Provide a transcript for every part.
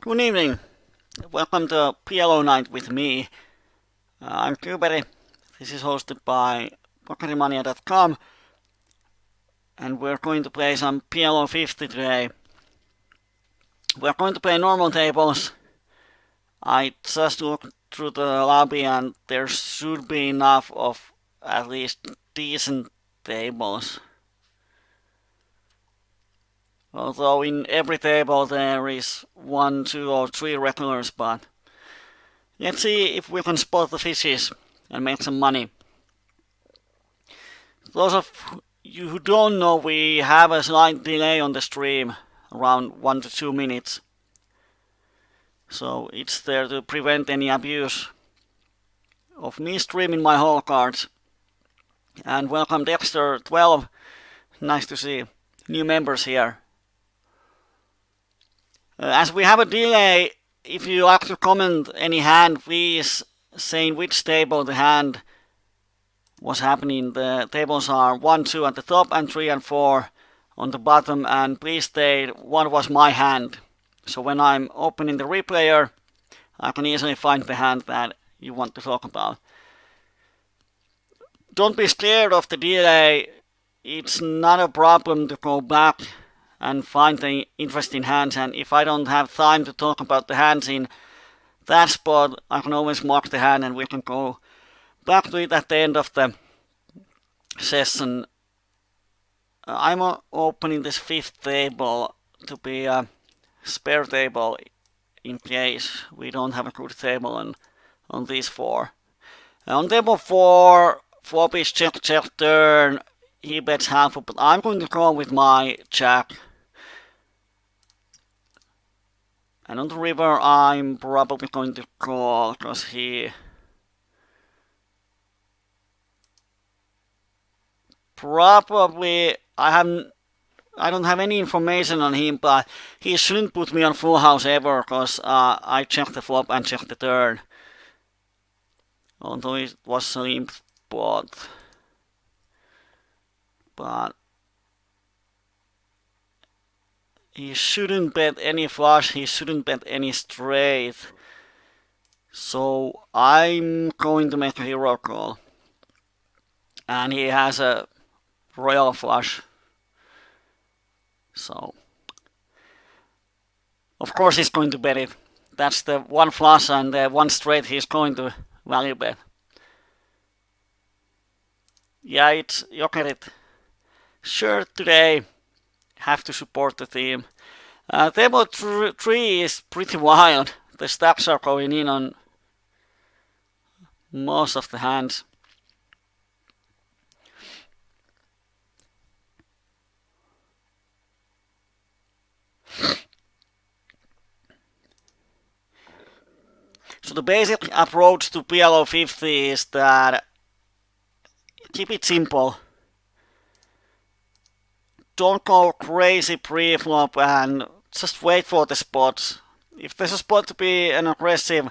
Good evening. Welcome to PLO Night with me. I'm Kyyberi. This is hosted by PokerMania.com, and we're going to play some PLO 50 today. We're going to play normal tables. I just looked through the lobby and there should be enough of at least decent tables. Although in every table there is 1, 2 or 3 regulars, but let's see if we can spot the fishes and make some money. Those of you who don't know, we have a slight delay on the stream, around 1 to 2 minutes. So it's there to prevent any abuse of me streaming my whole cards. And welcome Dexter12, nice to see new members here. As we have a delay, if you like to comment any hand, please say in which table the hand was happening. The tables are 1, 2 at the top and 3 and 4 on the bottom, and please state what was my hand. So when I'm opening the replayer, I can easily find the hand that you want to talk about. Don't be scared of the delay. It's not a problem to go back and find the interesting hands, and if I don't have time to talk about the hands in that spot, I can always mark the hand and we can go back to it at the end of the session. I'm opening this 5th table to be a spare table in case we don't have a good table on these 4. On table 4, flop is check turn, he bets half, but I'm going to go with my jack. And on the river, I'm probably going to call, because he probably, I don't have any information on him, but he shouldn't put me on full house ever, because I checked the flop and checked the turn. Although it was a limp spot. But he shouldn't bet any flush, he shouldn't bet any straight. So I'm going to make a hero call. And he has a royal flush. So of course he's going to bet it. That's the one flush and the one straight he's going to value bet. Yeah, it's Jokerit shirt today. Have to support the team. Table 3 is pretty wild. The stacks are going in on most of the hands. So the basic approach to PLO 50 is that keep it simple. Don't go crazy pre-flop and just wait for the spots. If there's a spot to be an aggressive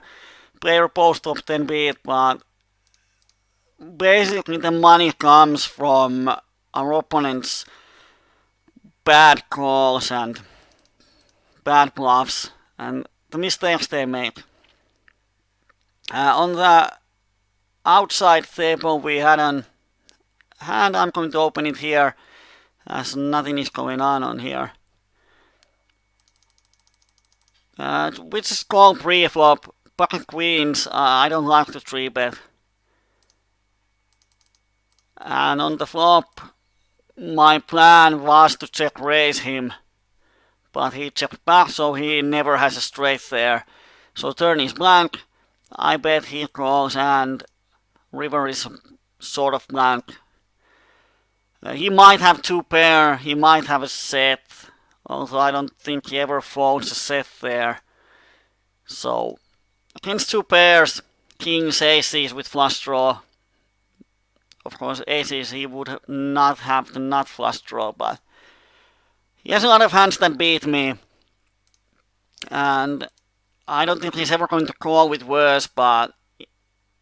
player post-up, then be it, but basically the money comes from our opponent's bad calls and bad bluffs and the mistakes they make. On the outside table we had a hand. I'm going to open it here as nothing is going on here. Which is called pre-flop. Pocket queens, I don't like to 3-bet. And on the flop, my plan was to check raise him. But he checked back, so he never has a straight there. So turn is blank. I bet he calls and river is sort of blank. He might have 2 pair, he might have a set, although I don't think he ever folds a set there. So against 2 pairs, kings, aces with flush draw. Of course aces he would not have the nut flush draw, but he has a lot of hands that beat me. And I don't think he's ever going to call with worse, but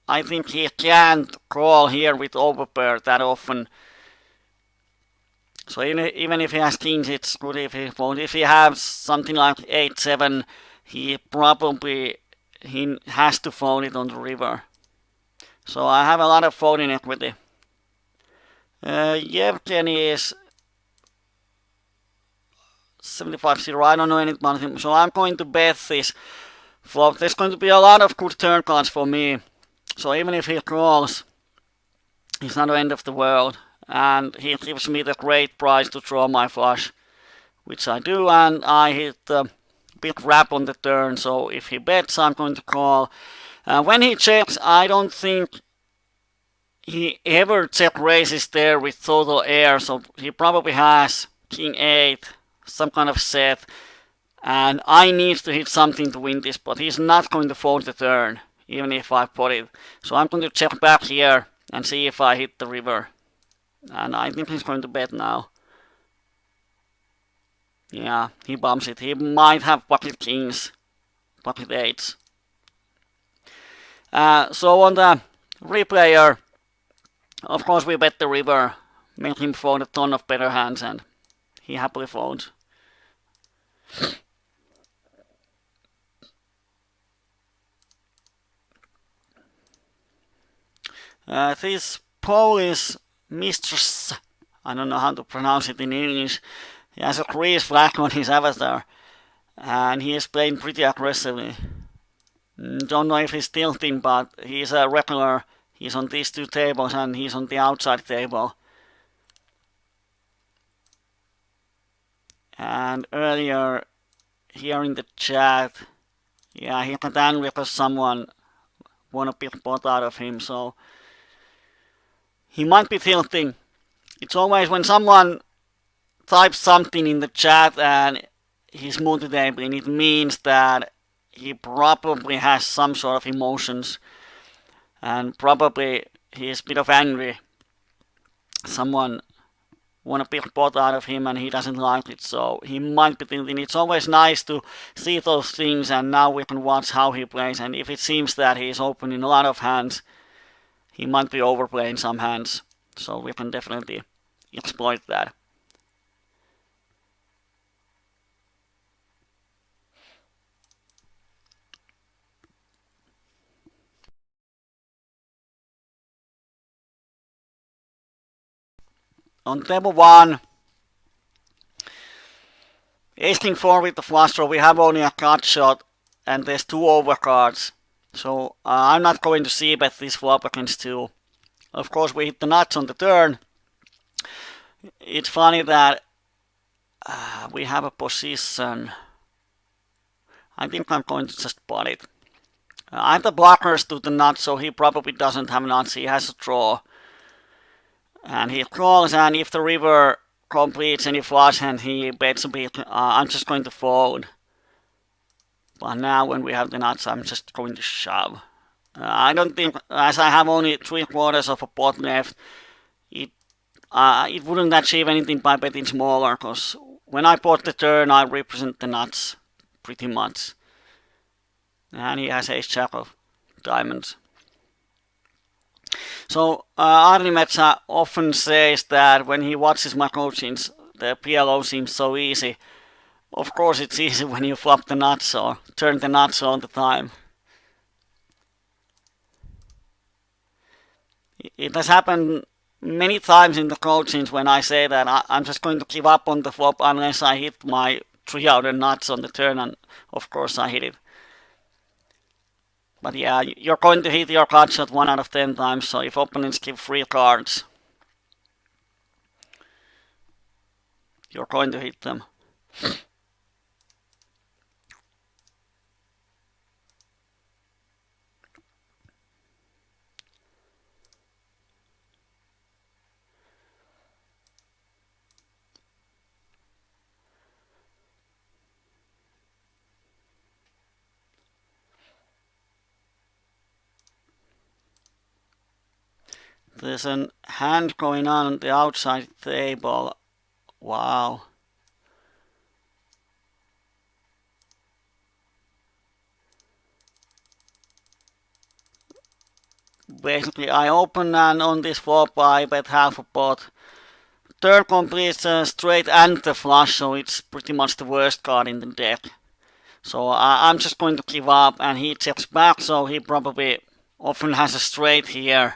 I think he can't call here with overpair that often. So even if he has kings, it's good if he folds. If he has something like 8-7, he has to fold it on the river. So I have a lot of folding equity. Yevgeny is 75-0. I don't know anything about him, so I'm going to bet this flop. There's going to be a lot of good turn cards for me. So even if he calls, it's not the end of the world. And he gives me the great prize to draw my flush, which I do, and I hit the big wrap on the turn. So if he bets, I'm going to call. When he checks, I don't think he ever check raises there with total air, so he probably has King 8, some kind of set, and I need to hit something to win this, but he's not going to fold the turn, even if I put it. So I'm going to check back here and see if I hit the river. And I think he's going to bet now. Yeah, he bumps it. He might have pocket kings, pocket eights. So on the replayer, of course we bet the river, make him fold a ton of better hands, and he happily folds. This Polish mistress, I don't know how to pronounce it in English, he has a grease flag on his avatar, and he is playing pretty aggressively. Don't know if he's tilting, but he's a regular. He's on these two tables and he's on the outside table. And earlier, here in the chat, yeah, he got angry because someone won a big pot out of him, so he might be tilting. It's always when someone types something in the chat and he's multi-tabling, it means that he probably has some sort of emotions, and probably he's a bit of angry. Someone won a big pot out of him and he doesn't like it, so he might be thinking. It's always nice to see those things, and now we can watch how he plays, and if it seems that he's opening a lot of hands, he might be overplaying some hands, so we can definitely exploit that. On table 1, Ace King 4 with the flush draw, we have only a cut shot and there's 2 overcards. So I'm not going to c-bet this flop against 2. Of course we hit the nuts on the turn. It's funny that we have a position. I think I'm going to just pot it. I have the blockers to the nuts, so he probably doesn't have nuts. He has a draw. And he calls, and if the river completes any flush and he bets a bit, I'm just going to fold. But now when we have the nuts, I'm just going to shove. I don't think, as I have only 3/4 of a pot left, it wouldn't achieve anything by betting smaller, because when I pot the turn, I represent the nuts pretty much. And he has ace jack of diamonds. So Arni Metsä often says that when he watches my coachings, the PLO seems so easy. Of course it's easy when you flop the nuts or turn the nuts all the time. It has happened many times in the coachings when I say that I'm just going to give up on the flop unless I hit my 3 out of nuts on the turn, and of course I hit it. But yeah, you're going to hit your cut shot 1 out of 10 times, so if opponents give 3 cards, you're going to hit them. There's a hand going on the outside table. Wow. Basically, I open, and on this flop I bet half a pot. Turn completes straight and the flush, so it's pretty much the worst card in the deck. So I'm just going to give up, and he checks back, so he probably often has a straight here.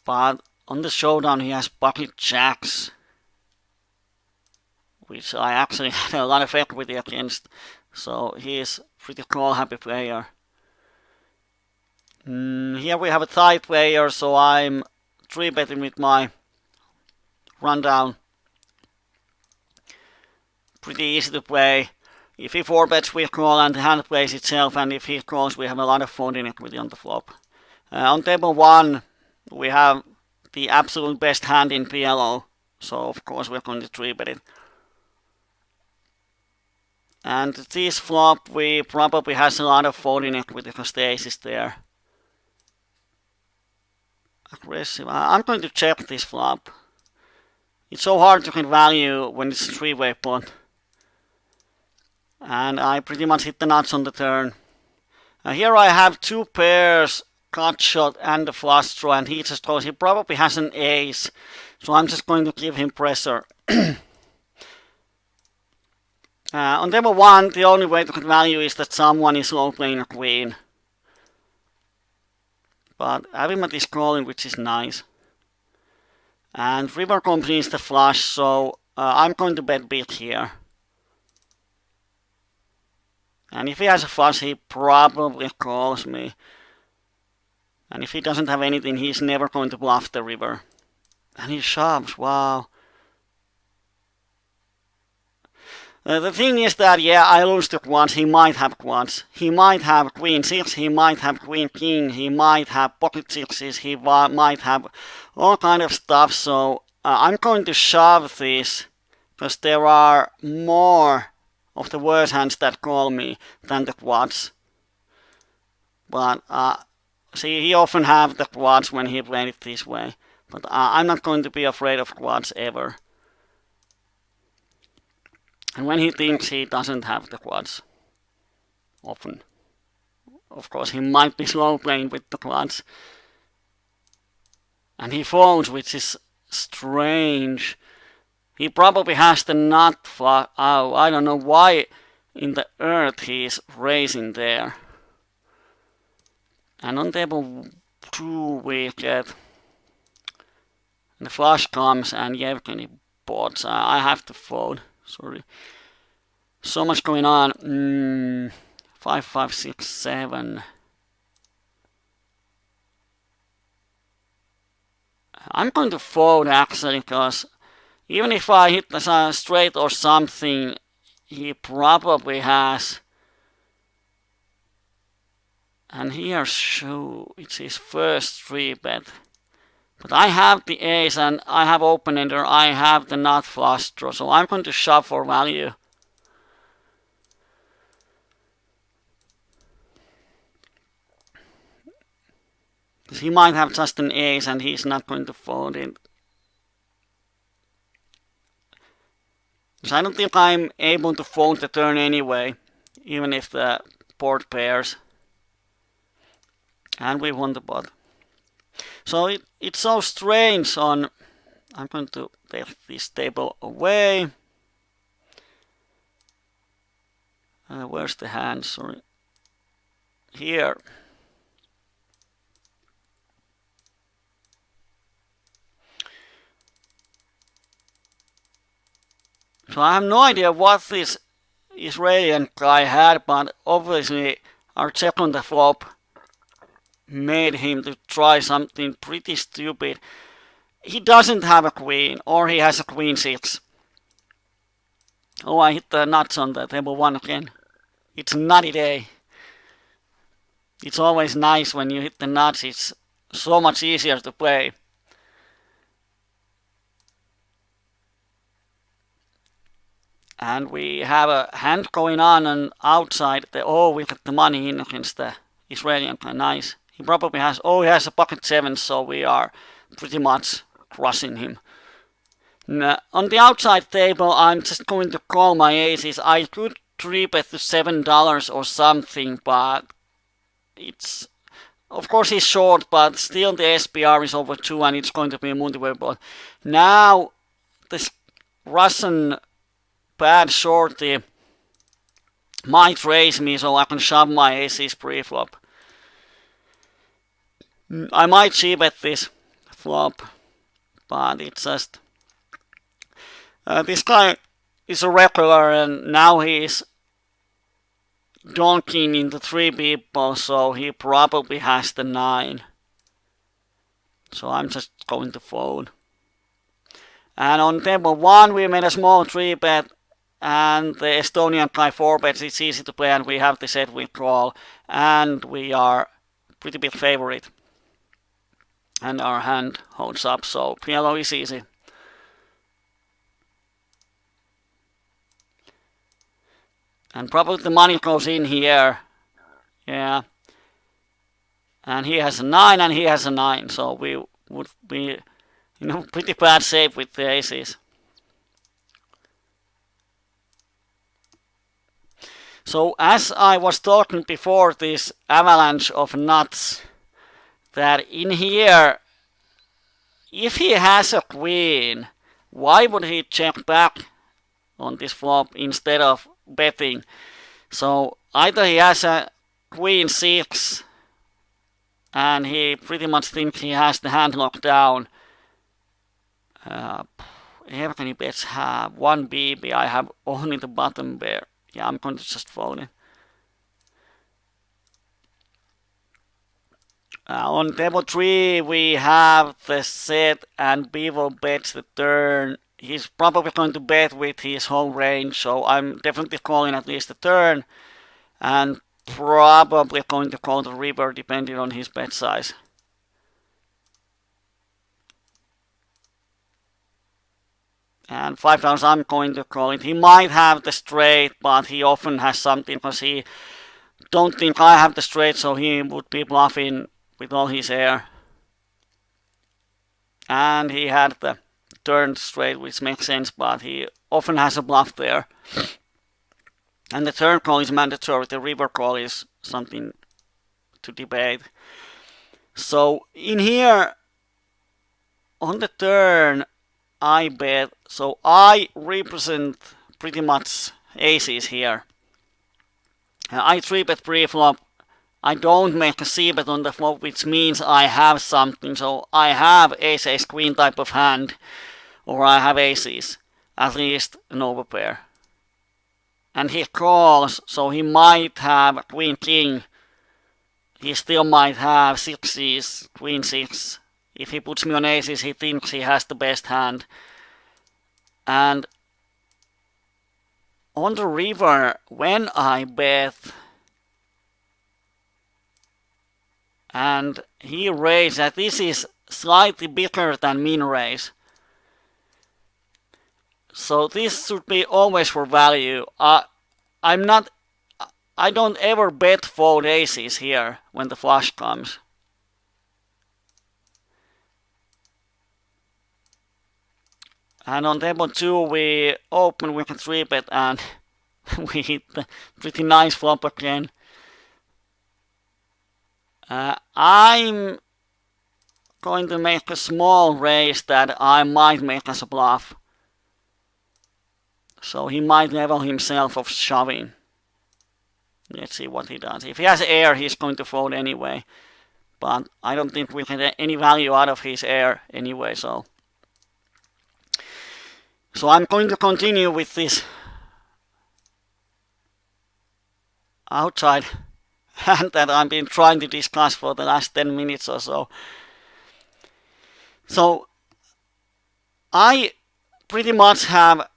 But on the showdown he has pocket jacks, which I actually had a lot of equity against. So he is pretty call happy player. Here we have a tie player, so I'm 3-betting with my rundown. Pretty easy to play. If he 4-bets, we call and the hand plays itself, and if he calls, we have a lot of folding equity on the flop. On table 1, we have the absolute best hand in PLO, so of course we're going to 3-bet it. And this flop, we probably has a lot of folding equity because the ace is there. Aggressive. I'm going to check this flop. It's so hard to get value when it's a 3-way pot. And I pretty much hit the nuts on the turn. Here I have 2 pairs, cut shot and a flush draw, and he just goes. He probably has an ace, so I'm just going to give him pressure. On table 1, the only way to get value is that someone is low playing a queen. But Avimat is calling, which is nice. And river completes the flush, so I'm going to bet big here. And if he has a flush, he probably calls me. And if he doesn't have anything, he's never going to bluff the river. And he shoves, wow. The thing is that, yeah, I lose to quads. He might have quads. He might have queen 6, he might have queen king, he might have pocket 6s, he might have all kind of stuff. So I'm going to shove this, because there are more of the worse hands that call me than the quads. But see, he often have the quads when he played it this way. But I'm not going to be afraid of quads ever. And when he thinks he doesn't have the quads, often. Of course, he might be slow playing with the quads. And he folds, which is strange. He probably has the nut flush. Oh, I don't know why in the earth he's raising there. And on table 2 we get the flush comes and Yevgeny boards. I have to fold. Sorry. So much going on. 5, 5, 6, 7. I'm going to fold actually, because even if I hit the straight or something, he probably has. And here's shoe. It's his first 3-bet. But I have the ace and I have open ender, I have the nut flush draw, so I'm going to shove for value. Because he might have just an ace and he's not going to fold it. Because I don't think I'm able to fold the turn anyway, even if the board pairs. And we won the pot. So it's so strange on. I'm going to take this table away. Where's the hand? Sorry. Here. So I have no idea what this Israeli guy had, but obviously our check on the flop made him to try something pretty stupid. He doesn't have a queen, or he has a queen 6. Oh, I hit the nuts on the table 1 again. It's a nutty day. It's always nice when you hit the nuts, it's so much easier to play. And we have a hand going on and outside. We got the money in against the Israeli guy, nice. He probably has, he has a pocket 7, so we are pretty much crushing him. Now, on the outside table, I'm just going to call my aces. I could 3-bet to $7 or something, but it's, of course he's short, but still the SPR is over 2 and it's going to be a multi-way pot. Now, this Russian bad shorty might raise me so I can shove my aces pre-flop. I might c-bet this flop, but it's just... this guy is a regular and now he's donking into 3 people, so he probably has the 9. So I'm just going to fold. And on table 1 we made a small 3-bet, and the Estonian guy 4-bets. It's easy to play, and we have the set withdrawal, and we are pretty big favorite. And our hand holds up, so yellow is easy. And probably the money goes in here. Yeah. And he has a 9 and he has a 9, so we would be pretty bad shape with the aces. So as I was talking before, this avalanche of nuts, that in here, if he has a queen, why would he check back on this flop instead of betting? So either he has a queen 6 and he pretty much thinks he has the hand locked down. How many bets have? 1 BB, I have only the bottom pair. Yeah, I'm going to just fold it. On table 3 we have the set and Bevo bets the turn. He's probably going to bet with his whole range, so I'm definitely calling at least the turn, and probably going to call the river depending on his bet size. And 5 times I'm going to call it. He might have the straight, but he often has something, because he don't think I have the straight, so he would be bluffing with all his air. And he had the turn straight, which makes sense, but he often has a bluff there. And the turn call is mandatory, the river call is something to debate. So in here, on the turn, I bet, so I represent pretty much aces here. I 3-bet pre-flop. I don't make a c-bet on the flop, which means I have something. So I have ace queen type of hand, or I have aces, at least an overpair. And he calls, so he might have a queen king. He still might have 6s, queen 6. If he puts me on aces, he thinks he has the best hand. And on the river, when I bet, and he raises, that this is slightly bigger than min raise. So this should be always for value. I don't ever bet fold aces here when the flush comes. And on table 2 we open with a 3-bet and we hit the pretty nice flop again. I'm going to make a small raise that I might make as a bluff. So he might level himself of shoving. Let's see what he does. If he has air, he's going to fold anyway. But I don't think we get any value out of his air anyway, so I'm going to continue with this outside hand that I've been trying to discuss for the last 10 minutes or so. So I pretty much have,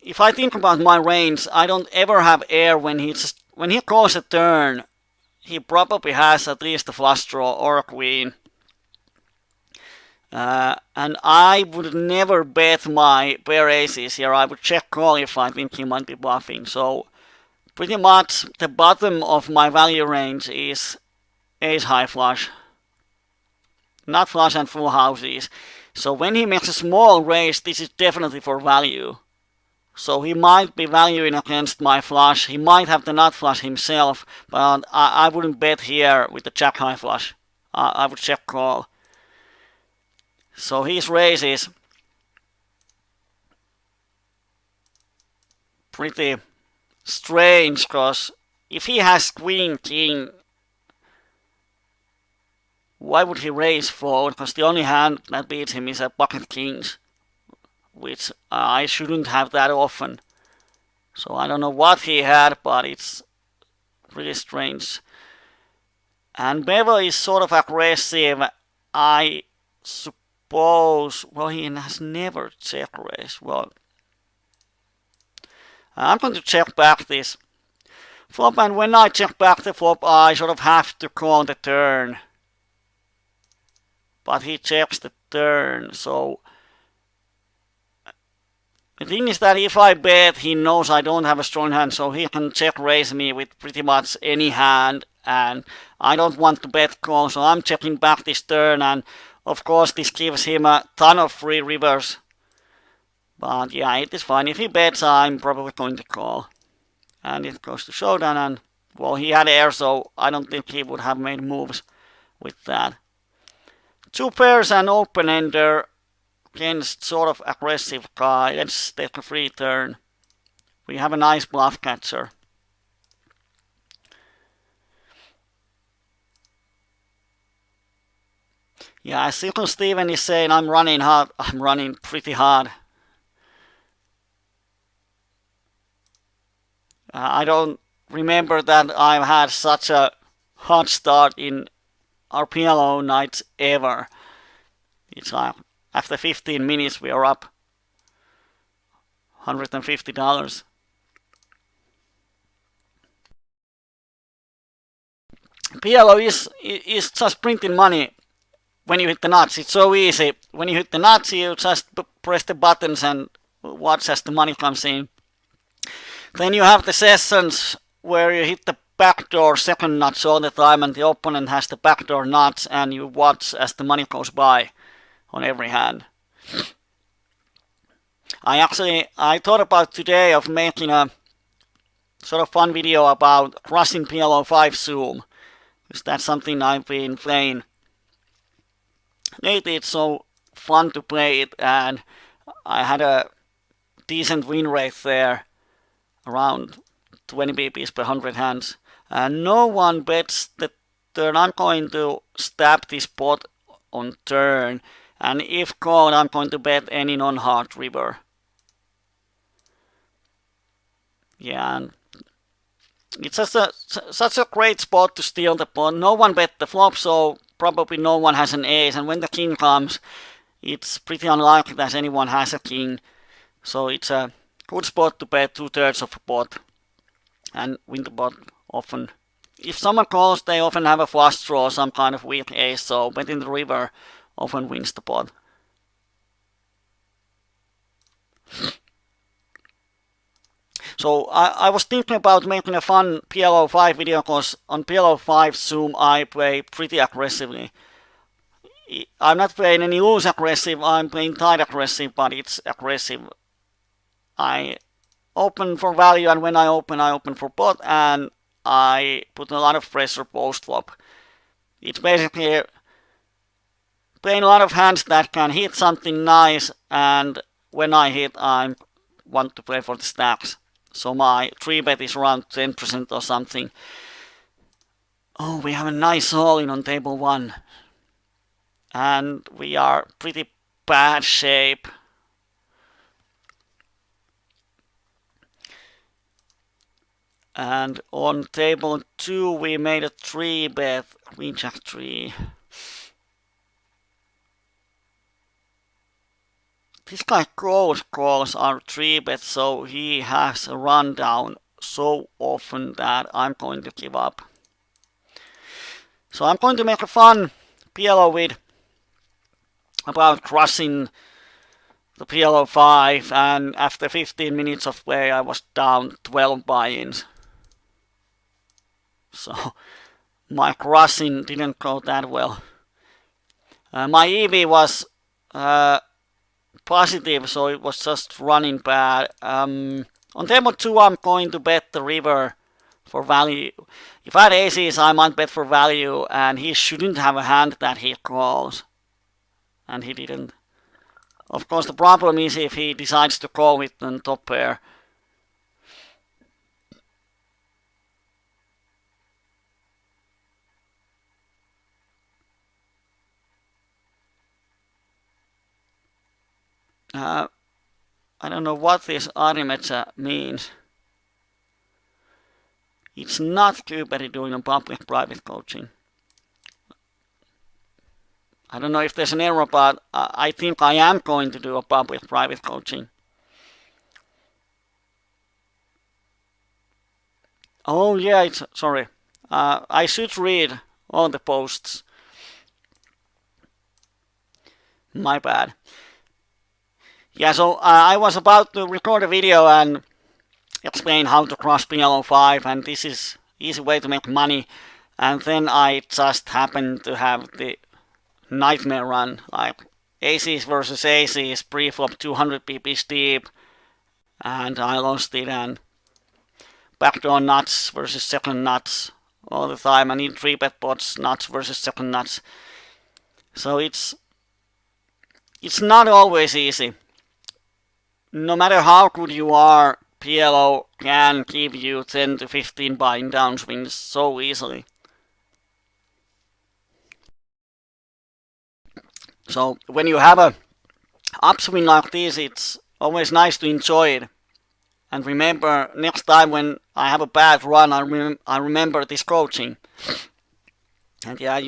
if I think about my range, I don't ever have air when he calls a turn. He probably has at least a flush draw or a queen. And I would never bet my pair aces here. I would check call if I think he might be bluffing. So pretty much the bottom of my value range is ace high flush. Not flush and full houses. So when he makes a small raise, this is definitely for value. So he might be valuing against my flush. He might have the nut flush himself, but I wouldn't bet here with the jack high flush. I would check call. So his raise is pretty strange, because if he has queen king, why would he raise fold? Because the only hand that beats him is a pocket kings, which I shouldn't have that often. So I don't know what he had, but it's really strange. And Bevo is sort of aggressive. I suppose. Well, he has never check raised. Well, I'm going to check back this flop, and when I check back the flop, I sort of have to call the turn. But he checks the turn, so the thing is that if I bet, he knows I don't have a strong hand, so he can check raise me with pretty much any hand, and I don't want to bet call, so I'm checking back this turn, and of course this gives him a ton of free rivers. But yeah, it is fine. If he bets, I'm probably going to call. And it goes to showdown, and well, he had air, so I don't think he would have made moves with that. Two pairs and open ender against sort of aggressive guy. Let's take a free turn. We have a nice bluff catcher. Yeah, as Silken Steven is saying, I'm running hard. I'm running pretty hard. I don't remember that I've had such a hot start in our PLO nights ever. It's like after 15 minutes we are up $150. PLO is just printing money when you hit the nuts. It's so easy. When you hit the nuts, you just press the buttons and watch as the money comes in. Then you have the sessions where you hit the backdoor second nuts all the time, and the opponent has the backdoor nuts, and you watch as the money goes by on every hand. I thought about today of making a sort of fun video about crushing PLO 5 Zoom, because that's something I've been playing lately. It's so fun to play it, and I had a decent win rate there, around 20 BPs per 100 hands. And no one bets the turn. I'm going to stab this pot on turn, and if called, I'm going to bet any non-hard river. Yeah, and it's just such a great spot to steal the pot. No one bet the flop, so probably no one has an ace, and when the king comes, it's pretty unlikely that anyone has a king. So it's a good spot to bet 2/3 of a pot and win the pot often. If someone calls, they often have a flush draw, some kind of weak ace, so betting the river often wins the pot. So I was thinking about making a fun PLO 5 video, because on PLO 5 Zoom I play pretty aggressively. I'm not playing any loose aggressive, I'm playing tight aggressive, but it's aggressive. I open for value, and when I open for pot, and I put a lot of pressure post flop. It's basically playing a lot of hands that can hit something nice, and when I hit, I want to play for the stacks. So my 3-bet is around 10% or something. Oh, we have a nice all-in on table 1. And we are pretty bad shape. And on table 2 we made a 3-bet, queen jack 3. This guy calls our 3-bet, so he has a rundown so often that I'm going to give up. So I'm going to make a fun PLO vid about crushing the PLO 5, and after 15 minutes of play I was down 12 buy-ins. So my crushing didn't go that well. My EV was positive, so it was just running bad. On table 2 I'm going to bet the river for value. If I had aces I might bet for value, and he shouldn't have a hand that he calls. And he didn't. Of course the problem is if he decides to call with the top pair. I don't know what this Arimetsa means. It's not Kyyberi doing a public-private coaching. I don't know if there's an error, but I think I am going to do a public-private coaching. Oh yeah, sorry. I should read all the posts. My bad. Yeah, so I was about to record a video and explain how to cross PLO5, and this is easy way to make money. And then I just happened to have the nightmare run, like aces versus aces, pre-flop 200 pips deep, and I lost it, and backdoor nuts versus second nuts all the time. I need 3-bet pots, nuts versus second nuts. So it's not always easy. No matter how good you are, PLO can give you 10 to 15 buying downswings so easily. So when you have a upswing like this, it's always nice to enjoy it. And remember, next time when I have a bad run, I remember this coaching. And yeah,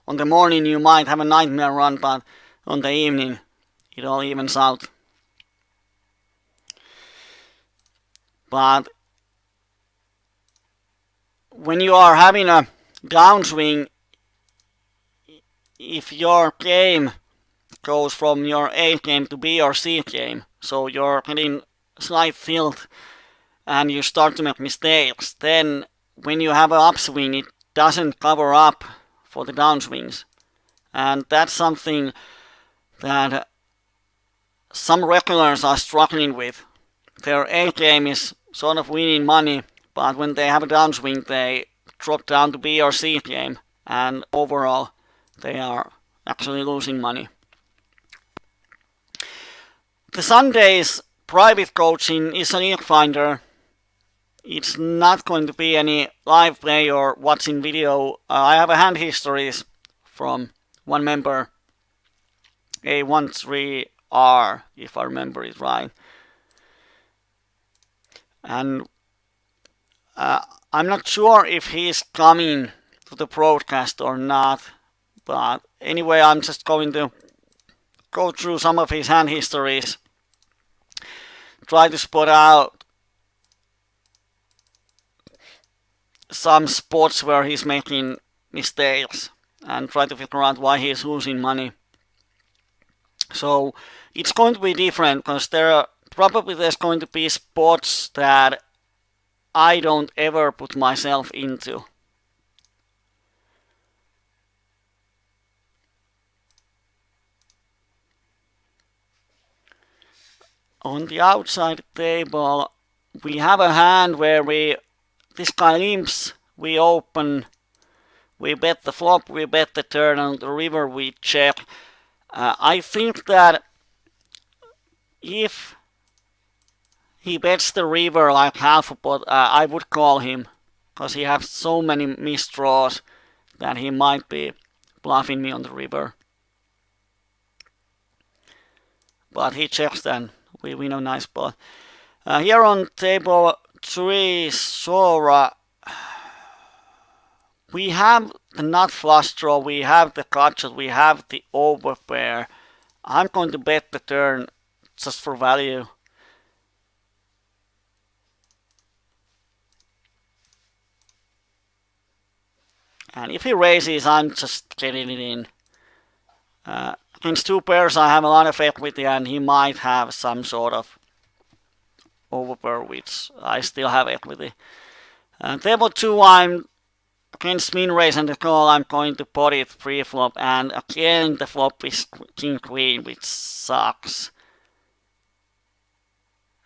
on the morning you might have a nightmare run, but on the evening it all evens out. But when you are having a downswing, if your game goes from your A game to B or C game, so you're getting slight tilt and you start to make mistakes, then when you have an upswing, it doesn't cover up for the downswings. And that's something that some regulars are struggling with. Their A game is sort of winning money, but when they have a downswing, they drop down to B or C game, and overall, they are actually losing money. The Sunday's private coaching is a league finder. It's not going to be any live play or watching video. I have a hand histories from one member, A13R, if I remember it right. And I'm not sure if he's coming to the broadcast or not, but anyway, I'm just going to go through some of his hand histories, try to spot out some spots where he's making mistakes and try to figure out why he's losing money. So it's going to be different because there's going to be spots that I don't ever put myself into. On the outside table, we have a hand where this guy limps, we open, we bet the flop, we bet the turn, on the river we check. I think that if he bets the river like half a pot, I would call him, because he has so many missed draws that he might be bluffing me on the river. But he checks then, we win a nice pot. Here on table 3, Sora, we have the nut flush draw, we have the gutshot, we have the overpair. I'm going to bet the turn just for value. And if he raises, I'm just getting it in. Against two pairs, I have a lot of equity, and he might have some sort of overpair, which I still have equity. Table 2, I'm against min raise and the call. I'm going to pot it pre-flop, and again the flop is king queen, which sucks.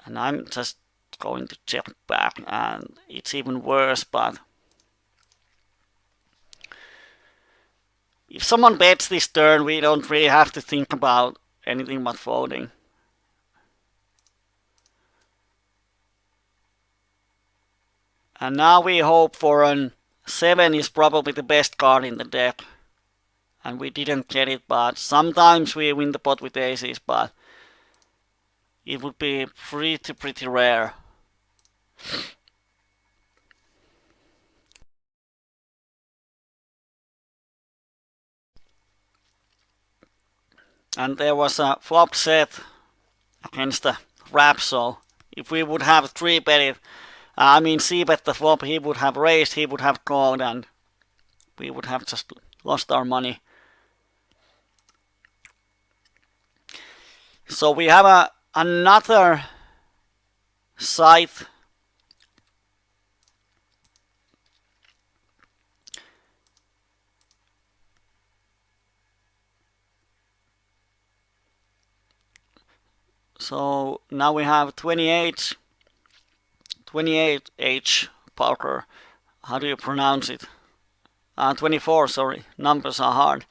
And I'm just going to check back, and it's even worse, but if someone bets this turn, we don't really have to think about anything but folding. And now we hope for an 7 is probably the best card in the deck. And we didn't get it, but sometimes we win the pot with aces, but it would be pretty rare. And there was a flop set against the wrap, so if we would have 3-betted, c-bet the flop, he would have raised, he would have called, and we would have just lost our money. So we have another site. So now we have 28H poker. How do you pronounce it? 24, sorry. Numbers are hard.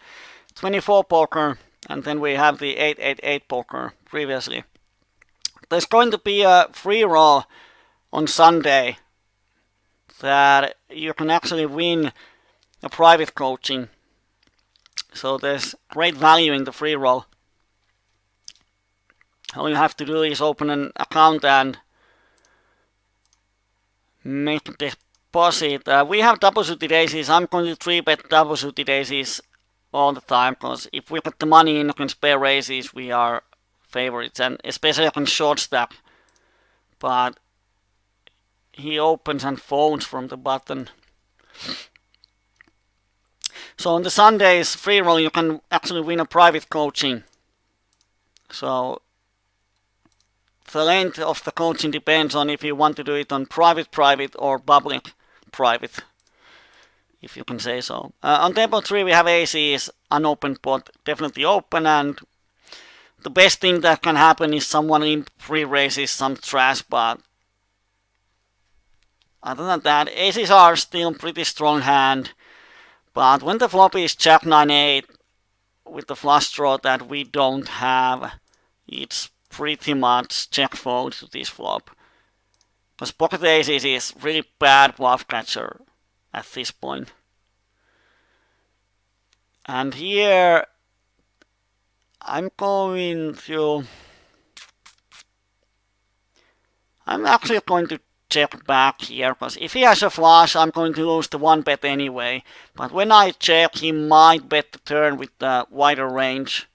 24 poker, and then we have the 888 poker previously. There's going to be a free roll on Sunday that you can actually win a private coaching. So there's great value in the free roll. All you have to do is open an account and make a deposit. We have double suited aces. I'm going to 3-bet double suited aces all the time, because if we get the money in against pair aces, we are favorites, and especially against short stack. But he opens and folds from the button. So on the Sundays free roll, you can actually win a private coaching. So the length of the coaching depends on if you want to do it on private or public private, if you can say so. On table 3 we have aces, unopened pot, definitely open, and the best thing that can happen is someone in pre-raises some trash, but other than that, aces are still pretty strong hand. But when the flop is Jack 9-8 with the flush draw that we don't have, it's pretty much check fold to this flop. Because pocket aces is really bad bluff catcher at this point. And here I'm actually going to check back here, because if he has a flush, I'm going to lose the 1-bet anyway. But when I check, he might bet the turn with the wider range.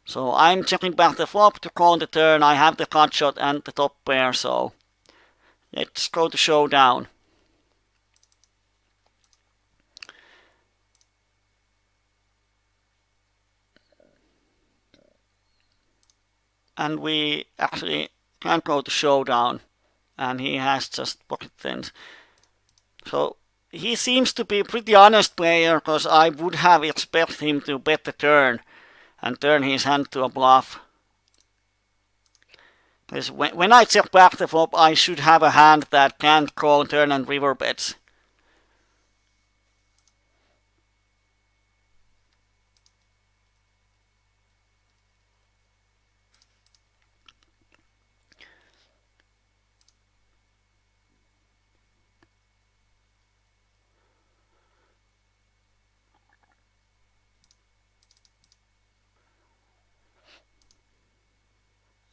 So I'm checking back the flop to call the turn. I have the cut shot and the top pair, so let's go to showdown. And we actually can't go to showdown, and he has just pocket tens. So he seems to be a pretty honest player, because I would have expected him to bet the turn and turn his hand to a bluff. Because when I check back the flop, I should have a hand that can't call turn and river bets.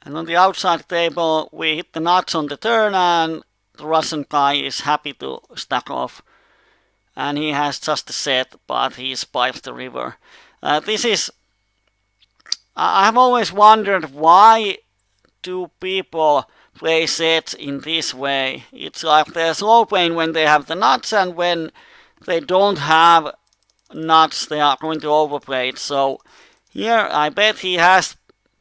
And on the outside table, we hit the nuts on the turn, and the Russian guy is happy to stack off. And he has just a set, but he spikes the river. I have always wondered, why do people play sets in this way? It's like they're slow playing when they have the nuts, and when they don't have nuts, they are going to overplay it. So here I bet he has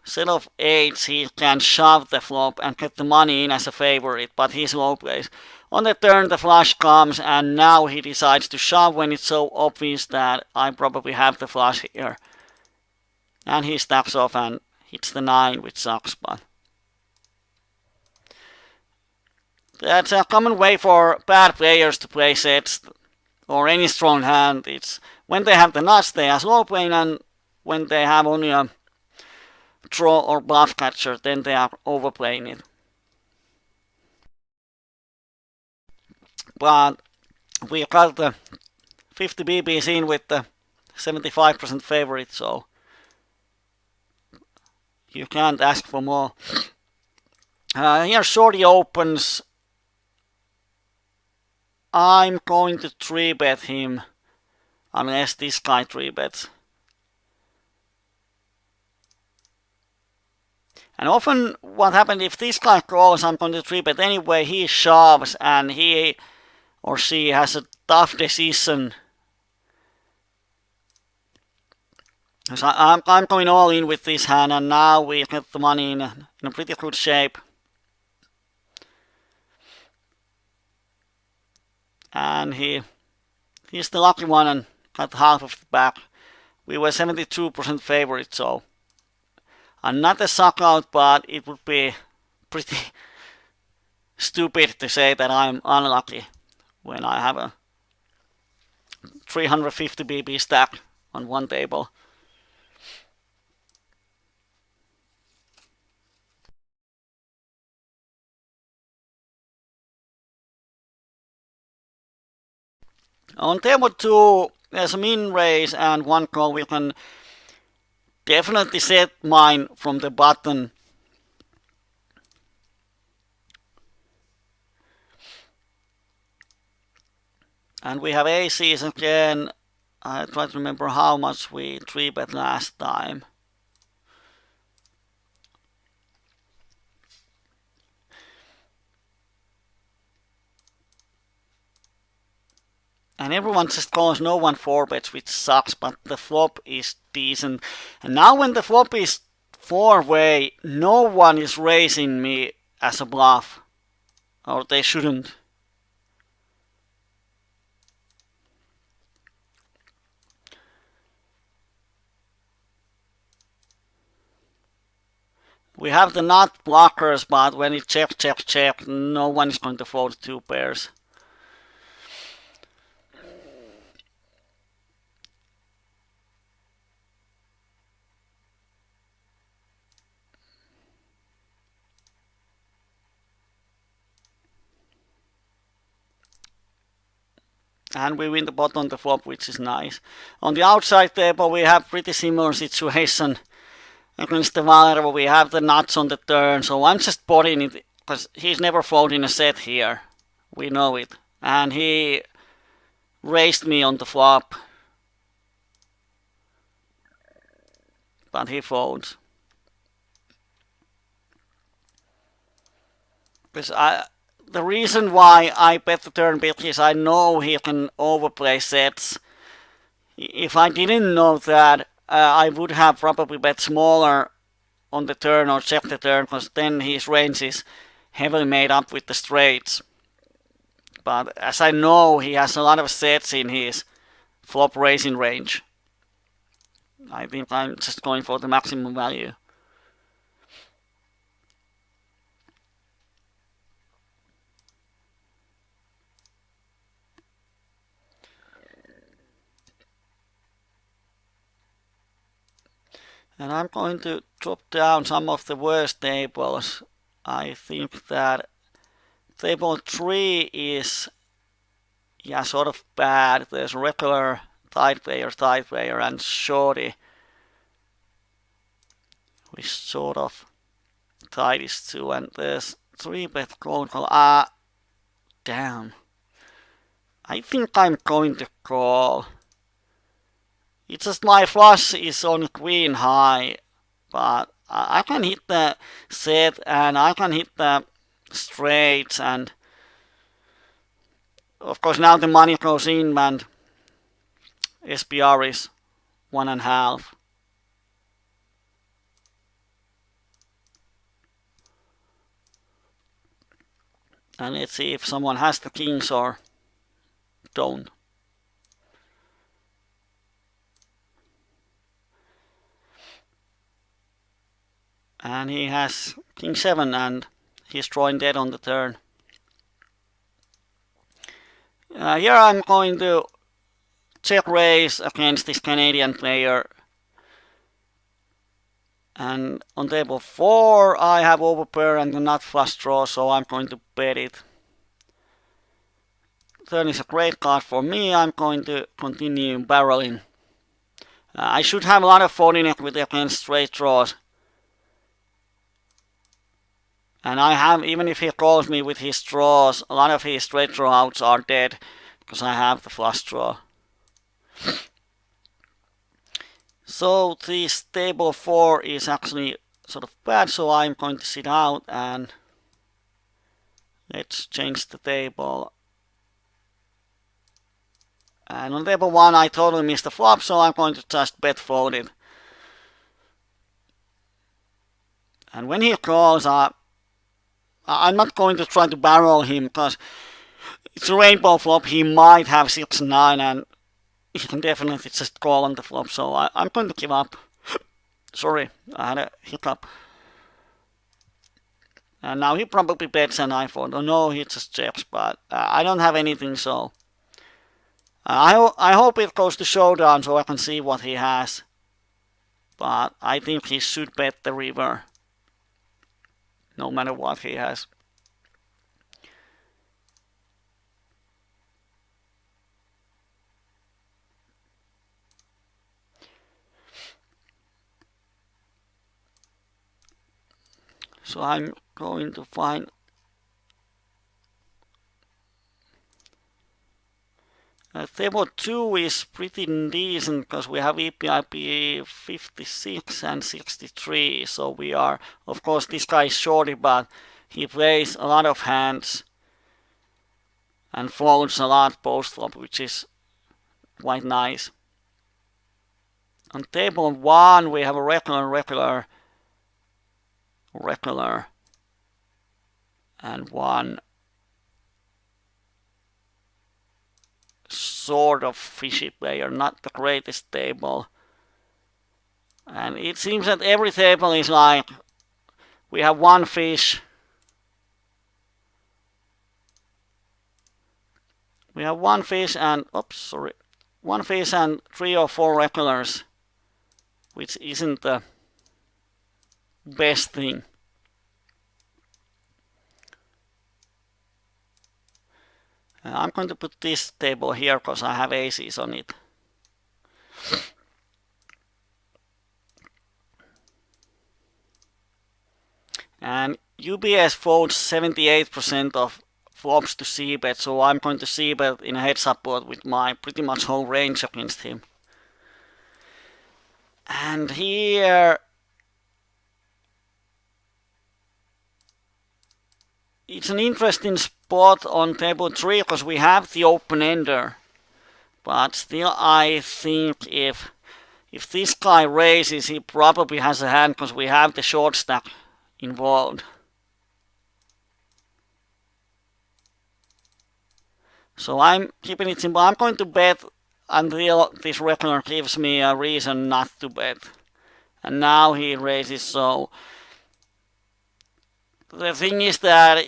set of 8s, he can shove the flop and get the money in as a favorite, but he slow plays. On the turn the flush comes, and now he decides to shove when it's so obvious that I probably have the flush here. And he stacks off and hits the 9, which sucks, but that's a common way for bad players to play sets, or any strong hand. It's when they have the nuts they are slow playing, and when they have only a draw or bluff catcher, then they are overplaying it. But we got the 50 BBs in with the 75% favorite, so you can't ask for more. Here shorty opens. I'm going to 3-bet him unless this guy 3-bets. And often what happens if this guy calls, I'm going to 3-bet anyway, he shoves and he or she has a tough decision. So I'm going all in with this hand, and now we get the money in a pretty good shape. And he's the lucky one and got half of the back. We were 72% favorite, so not a suck out, but it would be pretty stupid to say that I'm unlucky when I have a 350 BB stack on one table. On table 2, there's a min raise and one call. We can definitely set mine from the button. And we have aces again. I try to remember how much we 3-bet last time. And everyone just calls, no one 4-bets, which sucks, but the flop is decent. And now when the flop is 4-way, no one is raising me as a bluff. Or they shouldn't. We have the nut blockers, but when it check, check, check, no one is going to fold 2 pairs. And we win the pot on the flop, which is nice. On the outside table, we have pretty similar situation against the Valero. We have the nuts on the turn, so I'm just potting it because he's never folding a set here. We know it. And he raised me on the flop, but he folds. Because the reason why I bet the turn bit is I know he can overplay sets. If I didn't know that, I would have probably bet smaller on the turn or check the turn, because then his range is heavily made up with the straights. But as I know, he has a lot of sets in his flop raising range. I think I'm just going for the maximum value. And I'm going to drop down some of the worst tables. I think that table 3 is, yeah, sort of bad. There's regular, tight player, and shorty, which sort of tight is 2. And there's 3-bet call. Damn. I think I'm going to call. It's just my flush is on queen high, but I can hit the set and I can hit the straights, and of course now the money goes in and SPR is 1.5. And let's see if someone has the kings or don't. And he has king 7 and he's drawing dead on the turn. Here I'm going to check raise against this Canadian player. And on table 4 I have overpair and the nut flush draw, so I'm going to bet it. Turn is a great card for me. I'm going to continue barreling. I should have a lot of folding equity against straight draws. And I have, even if he calls me with his draws, a lot of his straight draw outs are dead because I have the flush draw. So this table 4 is actually sort of bad, so I'm going to sit out and let's change the table. And on table 1 I totally missed the flop, so I'm going to just bet fold it. And when he calls, I'm not going to try to barrel him because it's a rainbow flop. He might have 6-9 and he can definitely just call on the flop. So I'm going to give up. Sorry, I had a hiccup. And now he probably bets and I thought, oh no, he just checks. But I don't have anything, so I hope it goes to showdown so I can see what he has. But I think he should bet the river, no matter what he has. So I'm going to find table 2 is pretty decent because we have EPIP 56 and 63. So we are, of course, this guy is shorty, but he plays a lot of hands and folds a lot post flop, which is quite nice. On table 1 we have a regular, and one sort of fishy player, not the greatest table. And it seems that every table is like, we have one fish, and, one fish and 3 or 4 regulars, which isn't the best thing. I'm going to put this table here because I have aces on it. And UBS folds 78% of flops to c-bet, so I'm going to c-bet in a heads up board with my pretty much whole range against him. And here it's an interesting spot on table 3 because we have the open ender. But still I think if this guy raises, he probably has a hand because we have the short stack involved. So I'm keeping it simple. I'm going to bet until this regular gives me a reason not to bet. And now he raises, so the thing is that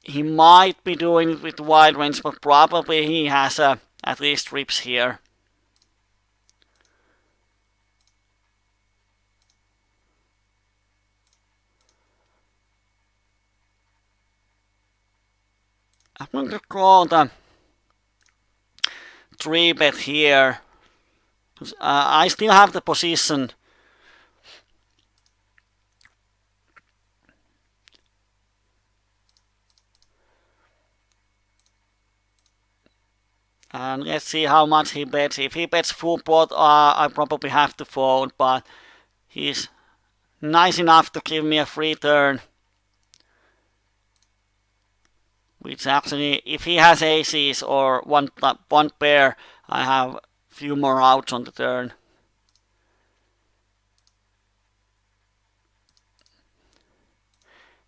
he might be doing it with wide range, but probably he has at least rips here. I'm going to call the 3-bet here. I still have the position. And let's see how much he bets. If he bets full pot, I probably have to fold, but he's nice enough to give me a free turn. Which actually, if he has aces or one pair, I have a few more outs on the turn.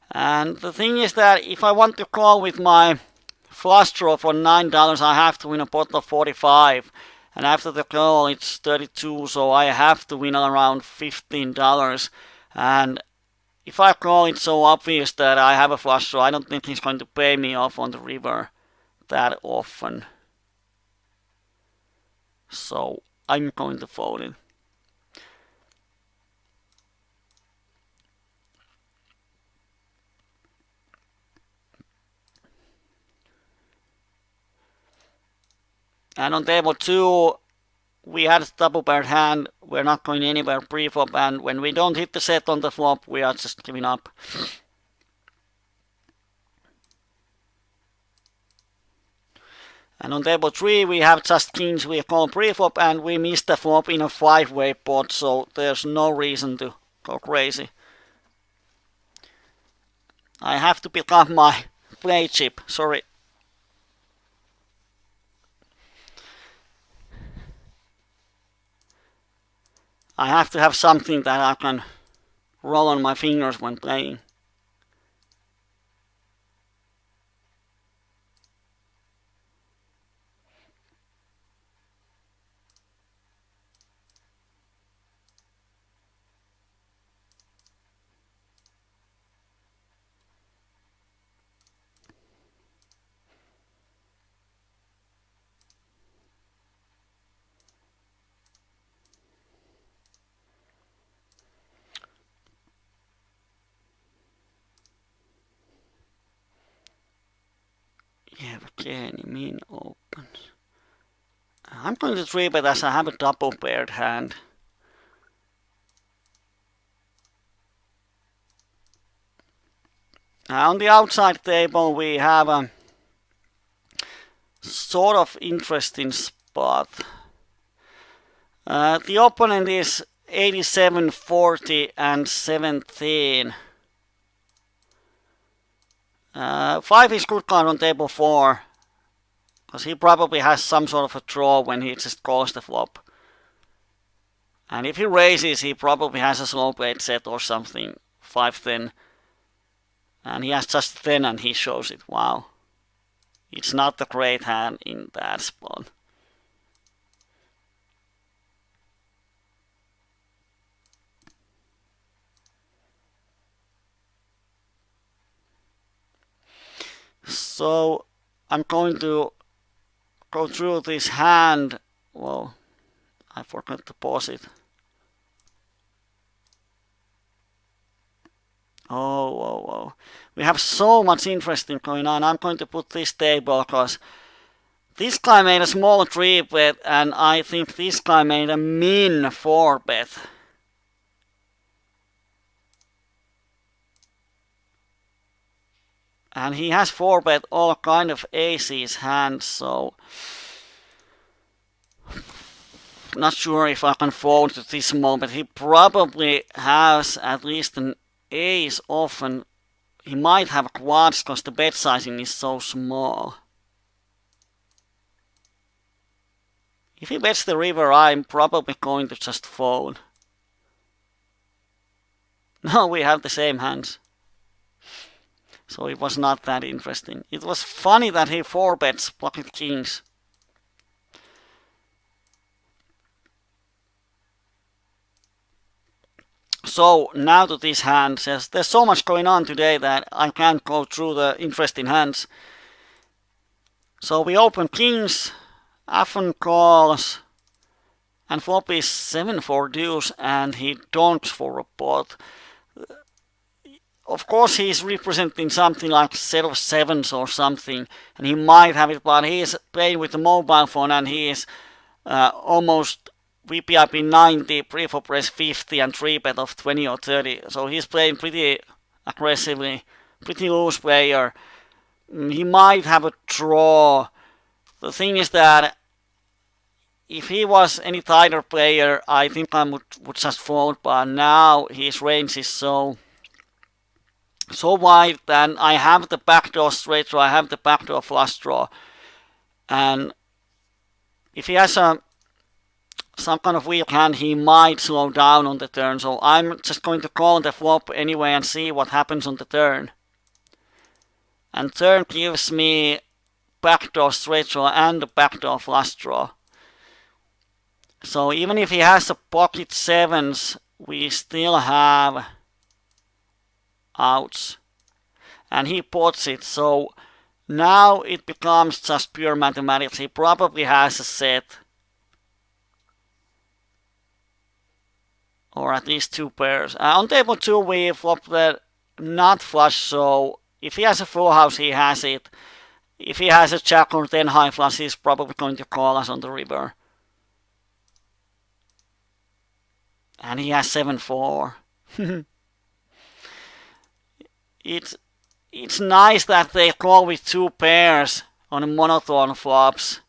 And the thing is that if I want to call with my flush draw for $9, I have to win a pot of 45. And after the call, it's 32, so I have to win around $15. And if I call, it's so obvious that I have a flush draw. I don't think he's going to pay me off on the river that often. So I'm going to fold it. And on table 2, we had a double paired hand, we're not going anywhere pre-flop, and when we don't hit the set on the flop, we are just giving up. And on table 3 we have just kings, we call pre-flop, and we missed the flop in a 5-way pot, so there's no reason to go crazy. I have to pick up my play chip, sorry. I have to have something that I can roll on my fingers when playing. Yevgeny Min opens. I'm going to 3-bet as I have a double paired hand. On the outside table we have a sort of interesting spot. The opponent is 87, 40 and 17. 5 is good card on table 4, because he probably has some sort of a draw when he just calls the flop. And if he raises, he probably has a slow played set or something, 5-10. And he has just 10 and he shows it. Wow. It's not a great hand in that spot. So I'm going to go through this hand. Well, I forgot to pause it. Oh. We have so much interesting going on. I'm going to put this table because this guy made a small 3-bet and I think this guy made a min 4-bet. And he has 4-bet all kind of aces hands, so not sure if I can fold at this moment. He probably has at least an ace off, and he might have quads because the bet sizing is so small. If he bets the river, I'm probably going to just fold. No, we have the same hands. So it was not that interesting. It was funny that he 4-bets pocket kings. So now to these hands. There's so much going on today that I can't go through the interesting hands. So we open kings, often calls, and flop is 7 for deuce, and he donks for a pot. Of course he's representing something like a set of sevens or something, and he might have it, but he is playing with a mobile phone and he is almost VPIP 90, pre-flop press 50 and 3-bet of 20 or 30. So he's playing pretty aggressively, pretty loose player. He might have a draw. The thing is that if he was any tighter player, I think I would just fold, but now his range is so wide that I have the backdoor straight draw, I have the backdoor flush draw, and if he has some kind of weak hand, he might slow down on the turn, so I'm just going to call the flop anyway and see what happens on the turn. And turn gives me backdoor straight draw and a backdoor flush draw. So even if he has a pocket sevens, we still have outs. And he pots it, so now it becomes just pure mathematics. He probably has a set, or at least 2 pairs. On table 2 we flop the not flush, so if he has a full house he has it. If he has a jack or 10 high flush, he's probably going to call us on the river. And he has 7-4. It's nice that they call with two pairs on a monotone flops.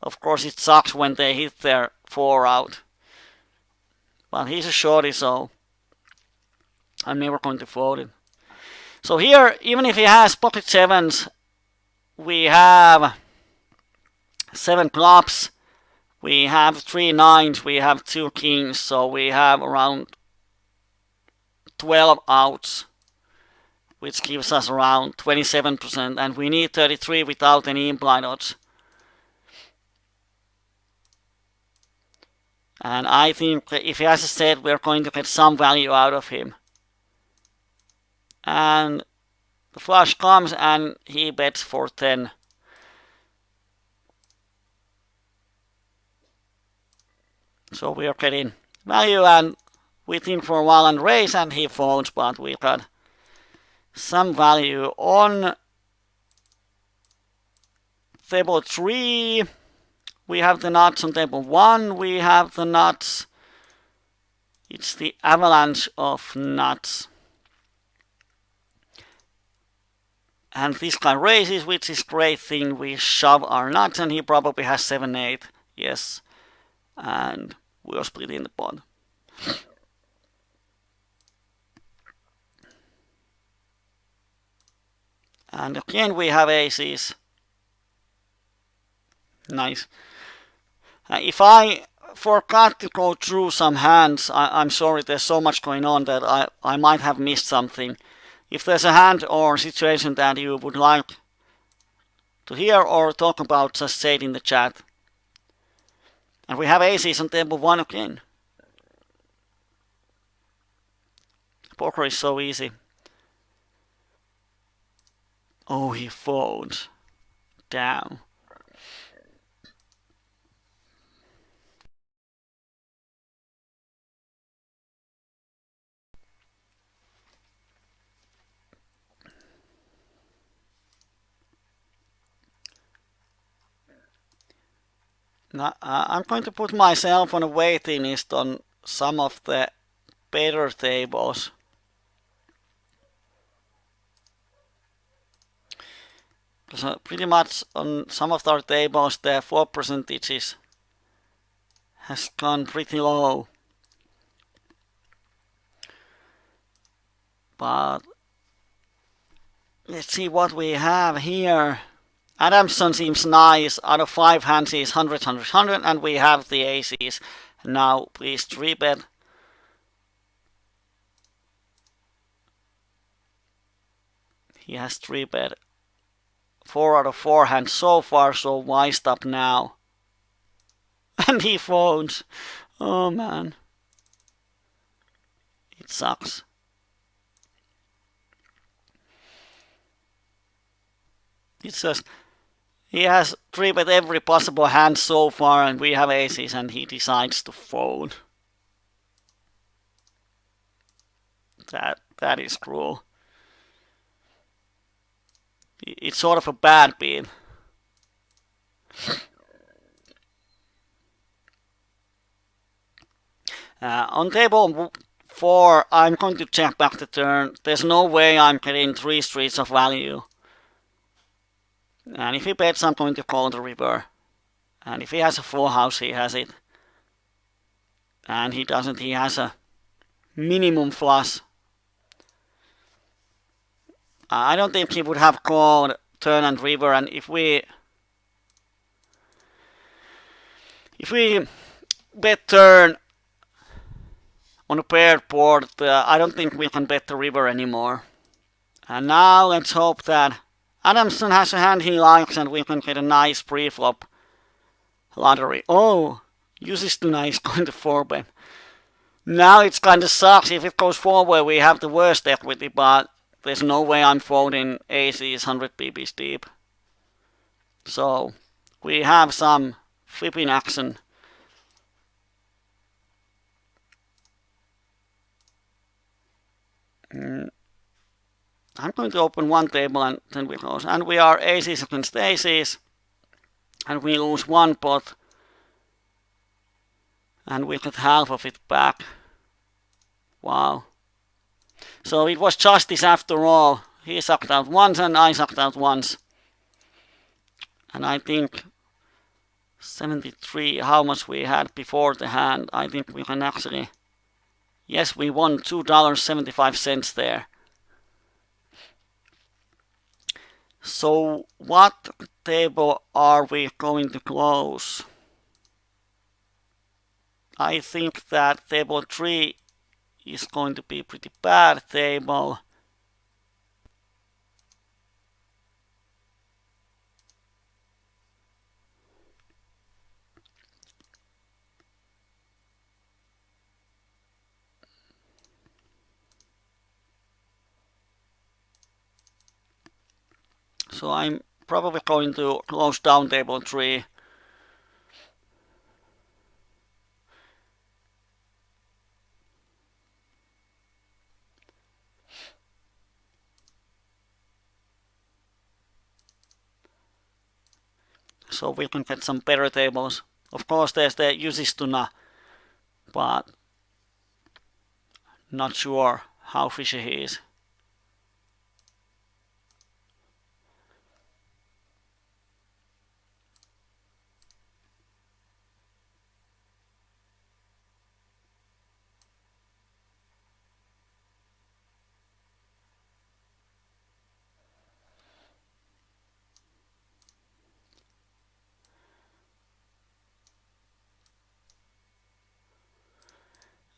Of course it sucks when they hit their 4 out. But he's a shorty, so I'm never going to fold it. So here, even if he has pocket 7s, we have 7 clubs, we have 3 9s, we have 2 kings, so we have around 12 outs, which gives us around 27%, and we need 33 without any implied odds. And I think if he has a set, we're going to get some value out of him. And the flush comes and he bets for 10. So we are getting value, and we think for a while and raise, and he folds, but we got some value on table 3. We have the nuts on table 1. We have the nuts. It's the avalanche of nuts. And this guy raises, which is great thing. We shove our nuts, and he probably has 7-8. Yes. And we're splitting the pot. And again we have aces. Nice. If I forgot to go through some hands, I'm sorry, there's so much going on that I might have missed something. If there's a hand or situation that you would like to hear or talk about, just say it in the chat. And we have aces on table 1 again. Poker is so easy. Oh, he folds. Down. Now, I'm going to put myself on a waiting list on some of the better tables. So pretty much on some of our tables the flop percentages has gone pretty low. But let's see what we have here. Adamson seems nice. Out of 5 hands he's 100, 100, 100, and we have the aces. Now please 3-bet. He has 3-bet 4 out of 4 hands so far, so why stop now? And he folds. Oh man. It sucks. It's just, he has 3-bet every possible hand so far, and we have aces, and he decides to fold. That is cruel. It's sort of a bad beat. On table 4, I'm going to check back the turn. There's no way I'm getting 3 streets of value. And if he bets, I'm going to call the river. And if he has a full house, he has it. And he doesn't, he has a minimum flush. I don't think he would have called turn and river, and if we bet turn on a paired board, I don't think we can bet the river anymore. And now let's hope that Adamson has a hand he likes and we can get a nice pre-flop lottery. Oh, uses too nice going to 4-bet. Now it's kind of sucks. If it goes 4-way, we have the worst equity, but there's no way I'm folding aces 100 pp's deep. So we have some flipping action. I'm going to open one table and then we close. And we are aces against aces. And we lose one pot. And we get half of it back. Wow. So it was justice after all. He sucked out once and I sucked out once. And I think 73, how much we had before the hand, I think we can actually... Yes, we won $2.75 there. So what table are we going to close? I think that table 3 is going to be a pretty bad table. So I'm probably going to close down table 3. So we can get some better tables. Of course there's the Jusistuna, but not sure how fishy he is.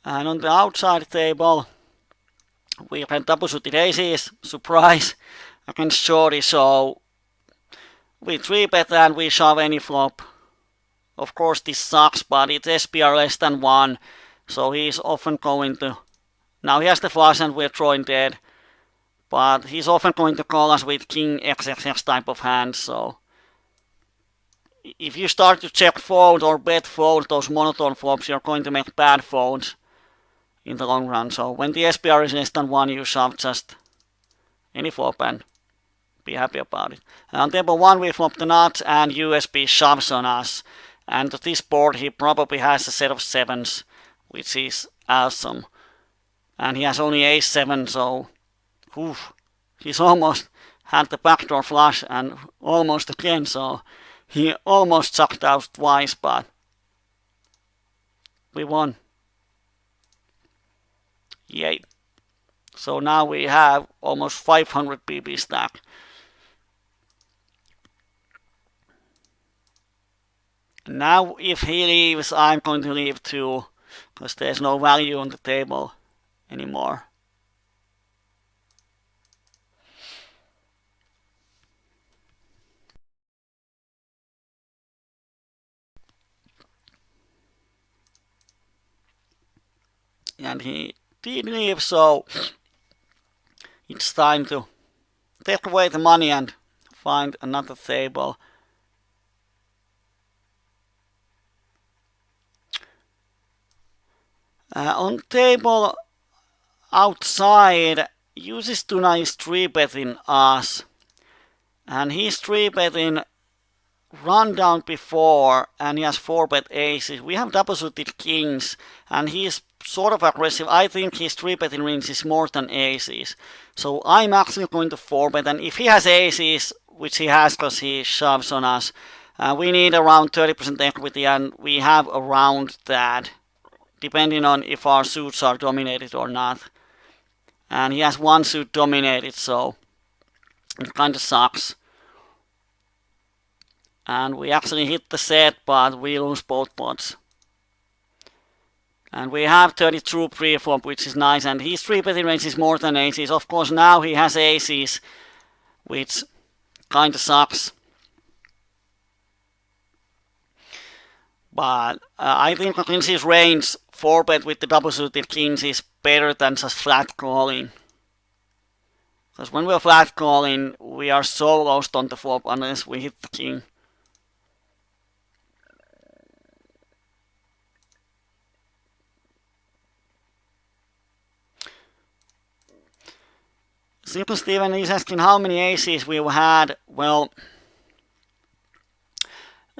And on the outside table, we can double-suited aces, surprise, against shorty, so we 3-bet and we shove any flop. Of course this sucks, but it's SPR less than 1, so he's often going to... Now he has the flush and we're drawing dead, but he's often going to call us with King XXX type of hands, so... If you start to check fold or bet fold those monotone flops, you're going to make bad folds in the long run. So when the SPR is less than 1, you shove just any flop and be happy about it. And on table 1 we flop the nuts and USB shoves on us. And to this board he probably has a set of 7s, which is awesome. And he has only ace 7, so he's almost had the backdoor flush and almost again, so he almost sucked out twice, but we won. Yay. So now we have almost 500 BB stack. Now if he leaves, I'm going to leave too, because there's no value on the table anymore. And he did leave, so it's time to take away the money and find another table. On table outside, Jusistuna is 3-betting us. And he's 3-betting rundown before, and he has 4-bet aces. We have double-suited kings, and he's sort of aggressive. I think his 3-betting range is more than aces. So I'm actually going to 4-bet, and if he has aces, which he has because he shoves on us, we need around 30% equity, and we have around that, depending on if our suits are dominated or not. And he has one suit dominated, so it kind of sucks. And we actually hit the set, but we lose both pots. And we have 32 pre-flop, which is nice, and his 3-betting range is more than aces. Of course, now he has aces, which kind of sucks. But I think against his range, 4-bet with the double-suited kings is better than just flat calling. Because when we're flat calling, we are so lost on the flop unless we hit the king. Simple Steven is asking how many aces we've had. Well,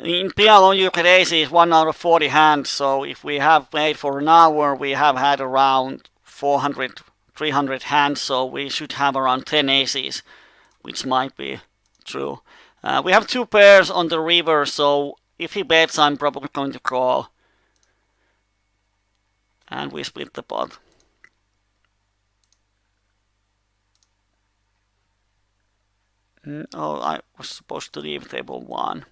In PLO you get aces 1 out of 40 hands, so if we have played for an hour, we have had around 400, 300 hands, so we should have around 10 aces, which might be true. We have 2 pairs on the river, so if he bets, I'm probably going to call. And we split the pot. Oh, I was supposed to leave table 1.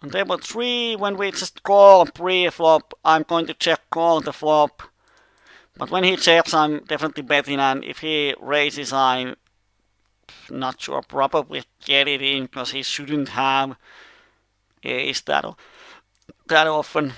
On table 3, when we just call pre-flop, I'm going to check call the flop. But when he checks, I'm definitely betting, and if he raises, I'm not sure, probably get it in, because he shouldn't have ace that often.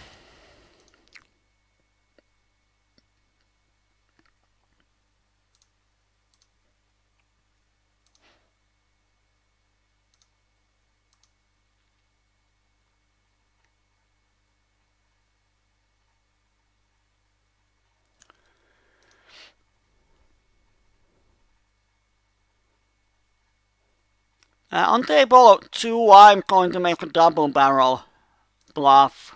On table 2, I'm going to make a double barrel bluff.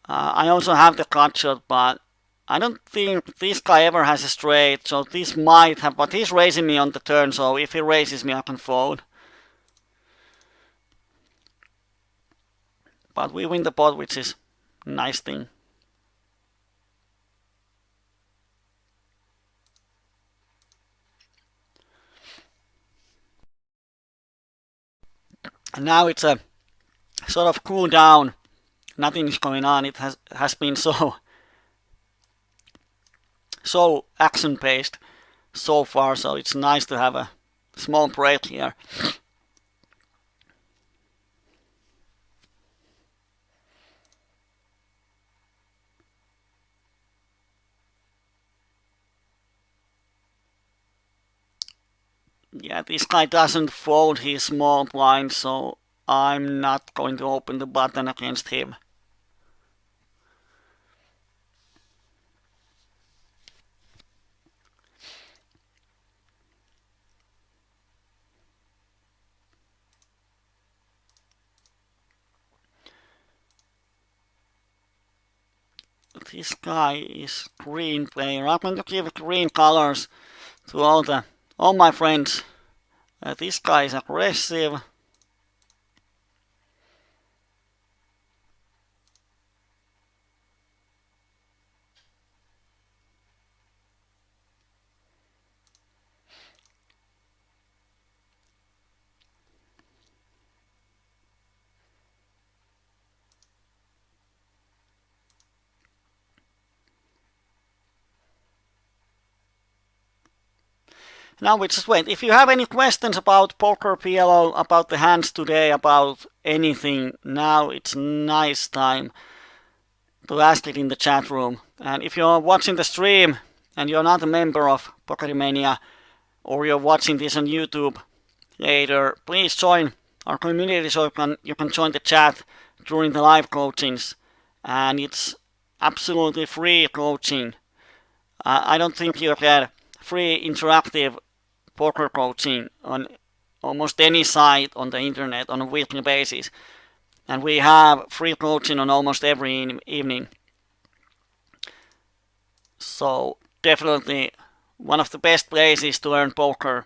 I also have the cut shot, but I don't think this guy ever has a straight, so this might have, but he's raising me on the turn, so if he raises me, I can fold. But we win the pot, which is a nice thing. And now it's a sort of cool down. Nothing is going on. It has been so action paced so far, so it's nice to have a small break here. Yeah, this guy doesn't fold his small blind, so I'm not going to open the button against him. This guy is green player. I'm going to give green colors to all my friends. This guy is aggressive. Now we just wait. If you have any questions about poker PLO, about the hands today, about anything, now it's nice time to ask it in the chat room. And if you're watching the stream and you're not a member of Pokerimania, or you're watching this on YouTube later, please join our community so you can join the chat during the live coachings. And it's absolutely free coaching. I don't think you get free interactive poker coaching on almost any site on the internet on a weekly basis. And we have free coaching on almost every evening. So definitely one of the best places to learn poker.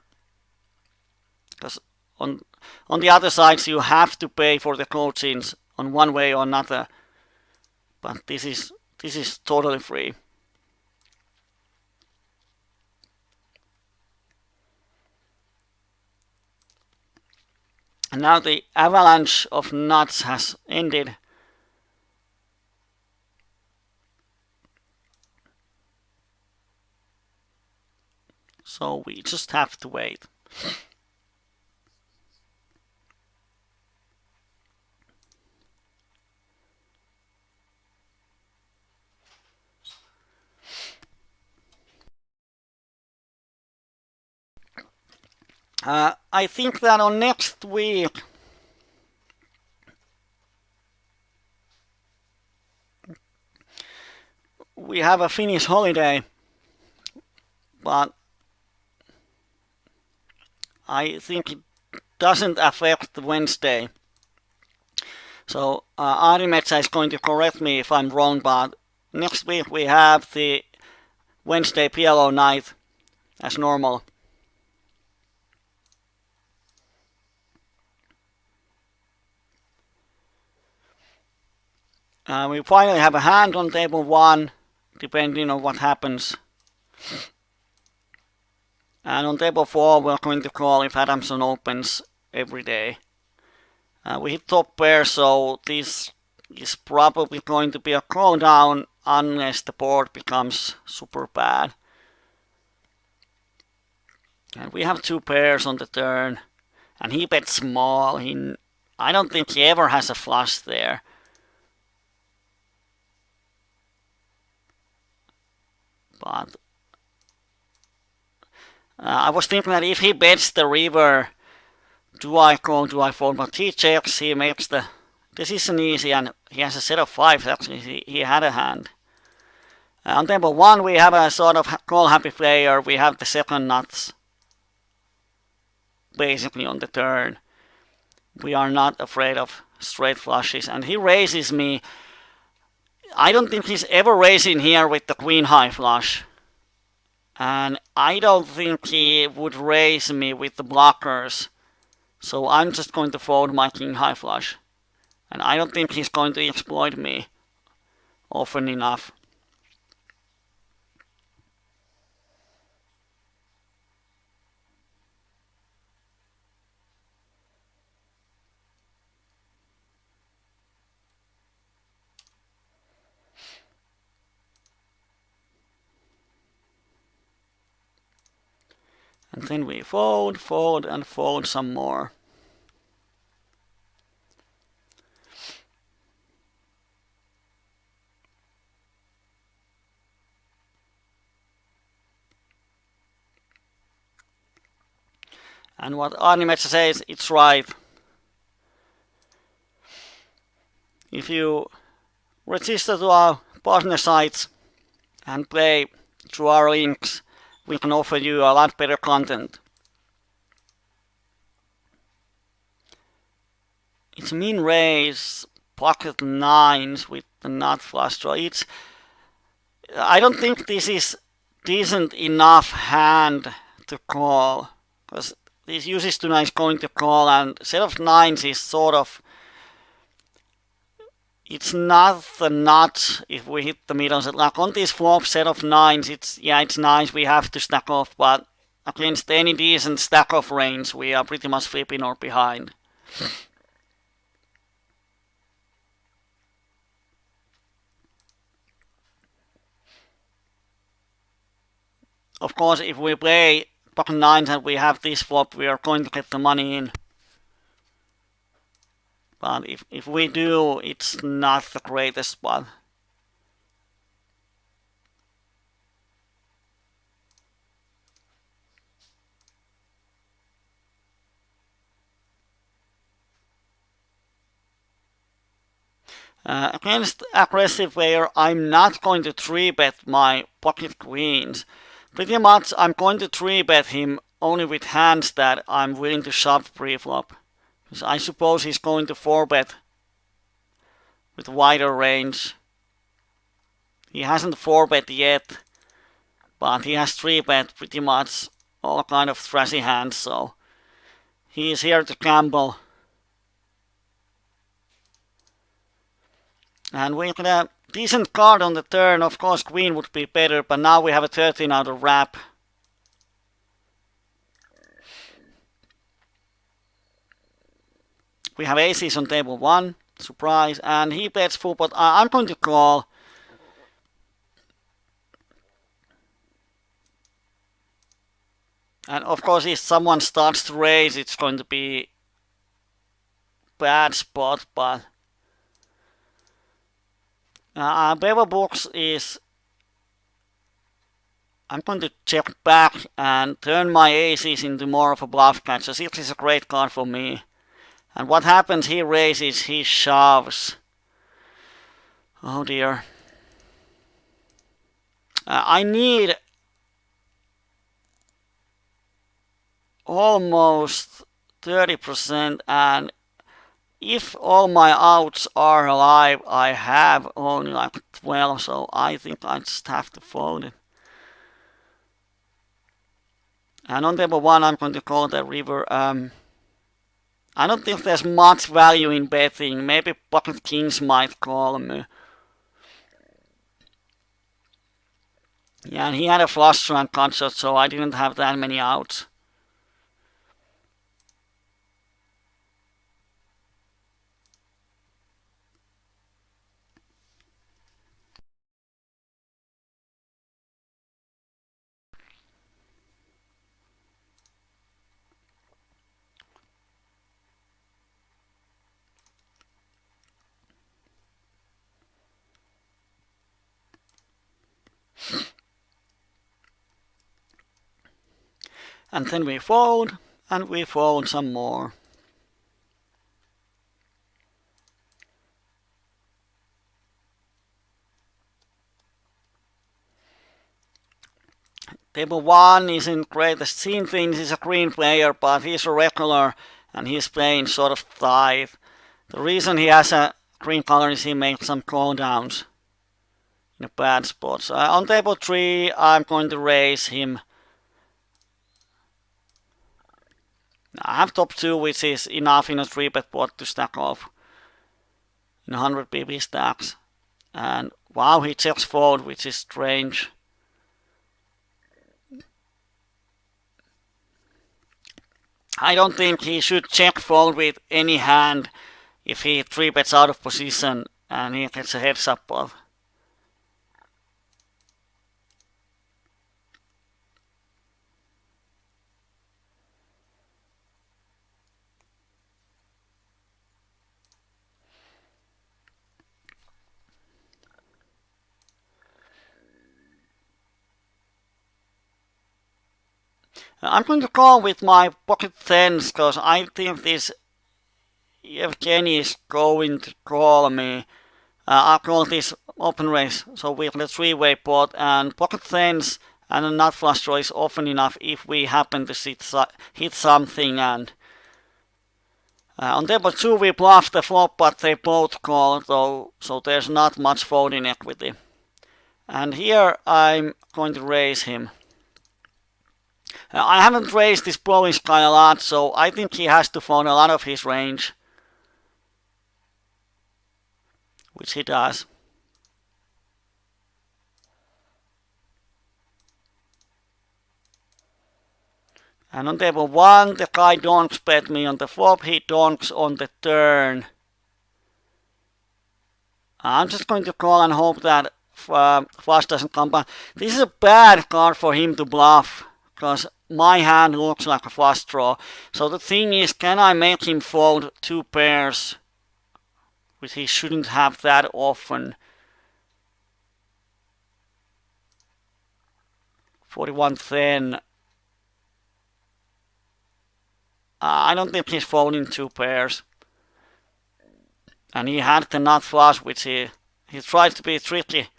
Because on the other sides you have to pay for the coachings on one way or another. But this is totally free. And now the avalanche of nuts has ended. So we just have to wait. I think that on next week we have a Finnish holiday. but I think it doesn't affect the Wednesday. So Arimetsa is going to correct me if I'm wrong, but next week we have the Wednesday PLO night as normal. We finally have a hand on table 1, depending on what happens. And on table 4, we're going to call if Adamson opens every day. We hit top pair, so this is probably going to be a call down unless the board becomes super bad. And we have 2 pairs on the turn, and he bets small. I don't think he ever has a flush there. But I was thinking that if he bets the river, do I call, do I fold? But he checks, he makes the decision easy, and he has a set of 5s. Actually, he had a hand. On table 1, we have a sort of call happy player. We have the second nuts basically on the turn. We are not afraid of straight flushes, and he raises me. I don't think he's ever raising here with the queen high flush. And I don't think he would raise me with the blockers. So I'm just going to fold my king high flush. And I don't think he's going to exploit me often enough. And then we fold, fold, and fold some more. And what Arimetsa says, it's right. If you register to our partner sites and play through our links, we can offer you a lot better content. It's min raise pocket 9s with the nut flush draw. I don't think this is decent enough hand to call, because this uses tonight is going to call, and set of 9s is sort of, it's not the nut if we hit the middle set. Like on this flop set of 9s, it's nice, we have to stack off, but against any decent stack off range, we are pretty much flipping or behind. Of course, if we play pocket 9s and we have this flop, we are going to get the money in. But if we do, it's not the greatest spot. Against aggressive player, I'm not going to 3-bet my pocket queens. Pretty much I'm going to 3-bet him only with hands that I'm willing to shove pre-flop. Because I suppose he's going to 4-bet with wider range. He hasn't 4-bet yet, but he has 3-bet pretty much all kind of thrashy hands, so he is here to gamble. And we get a decent card on the turn. Of course, queen would be better, but now we have a 13 out of wrap. We have aces on table 1, surprise, and he bets full pot. I'm going to call. And of course, if someone starts to raise, it's going to be bad spot, but Bevel Books is, I'm going to check back and turn my aces into more of a bluff catcher. This is a great card for me. And what happens, he raises, he shoves. Oh dear. I need almost 30%, and if all my outs are alive, I have only like 12, so I think I just have to fold it. And on table 1, I'm going to call the river. I don't think there's much value in betting. Maybe pocket kings might call me. Yeah, and he had a flush draw and cut shot, so I didn't have that many outs. And then we fold, and we fold some more. Table 1 isn't greatest scene things, he's a green player, but he's a regular and he's playing sort of tight. The reason he has a green color is he makes some call downs in a bad spot. So on table 3, I'm going to raise him. I have top 2, which is enough in a 3-bet pot to stack off in 100 BB stacks. And wow, he checks fold, which is strange. I don't think he should check fold with any hand if he 3-bets out of position and he gets a heads up pot. I'm going to call with my pocket tens because I think this Evgeny is going to call me. I'll call this open race, so we have a 3-way pot, and pocket tens and a nut flush draw is often enough if we happen to hit something. And on table 2 we bluff the flop, but they both call, though, so there's not much folding equity. And here I'm going to raise him. I haven't raised this Polish guy a lot, so I think he has to fold a lot of his range. Which he does. And on table 1, the guy donks bet me on the flop, he donks on the turn. I'm just going to call and hope that flush doesn't come back. This is a bad card for him to bluff, because my hand looks like a flush draw. So the thing is, can I make him fold 2 pairs, which he shouldn't have that often. 41-10. I don't think he's folding 2 pairs. And he had the nut flush, which he tried to be tricky.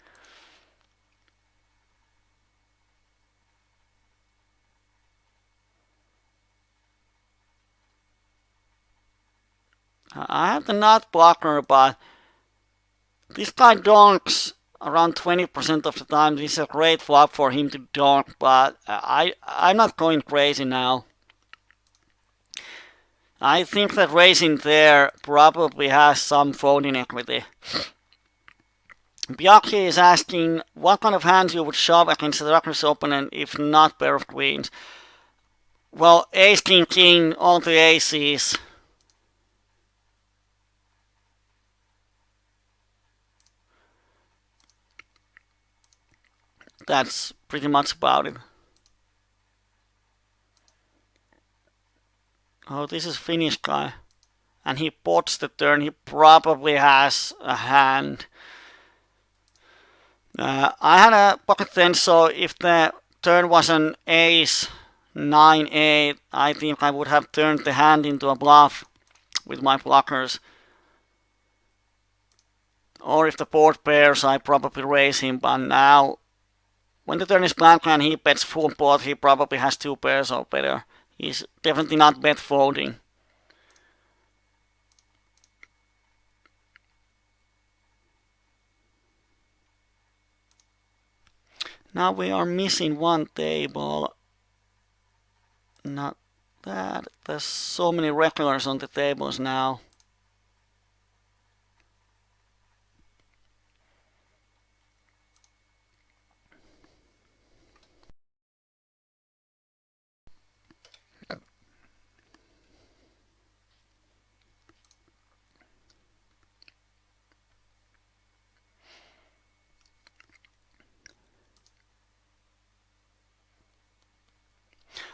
I have the nut blocker, but this guy donks around 20% of the time. This is a great flop for him to donk, but I'm not going crazy now. I think that raising there probably has some folding equity. Biaki is asking what kind of hands you would shove against the reckless opponent if not pair of queens. Well, ace, king, king, all the aces. That's pretty much about it. Oh, this is Finnish guy. And he pots the turn. He probably has a hand. I had a pocket 10, so if the turn was an ace, 9, 8, I think I would have turned the hand into a bluff with my blockers. Or if the board pairs, I probably raise him, but now when the turn is blank and he bets full pot, he probably has 2 pairs or better. He's definitely not bet folding. Now we are missing one table. Not that. There's so many regulars on the tables now.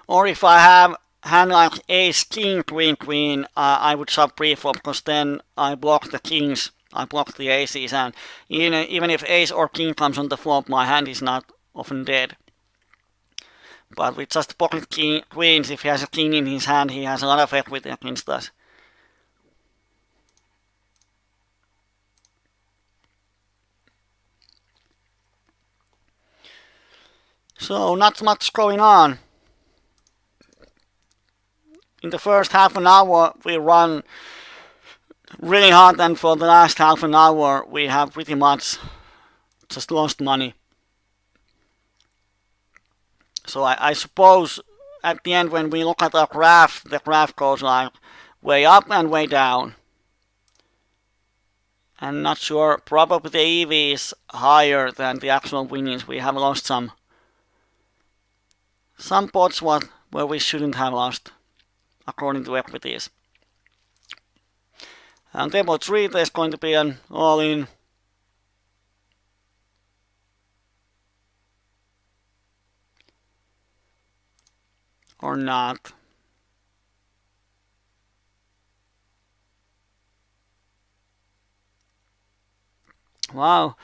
Or if I have hand like ace, king, queen, queen, I would shove pre-flop because then I block the kings, I block the aces, and even if ace or king comes on the flop, my hand is not often dead. But with just pocket queens, if he has a king in his hand, he has a lot of equity against us. So not much going on. In the first half an hour we run really hard, and for the last half an hour we have pretty much just lost money. So I suppose at the end when we look at our graph, the graph goes like way up and way down. I'm not sure, probably the EV is higher than the actual winnings. We have lost some pots where we shouldn't have lost, according to equities. And table 3, there's going to be an all-in. Or not. Wow.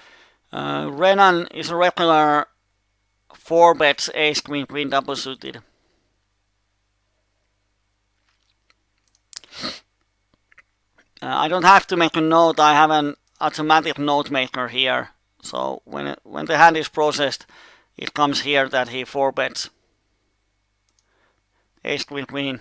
Renan is a regular 4 bets ace queen queen double suited. I don't have to make a note. I have an automatic note maker here. So when the hand is processed, it comes here that he 4 bets ace queen queen.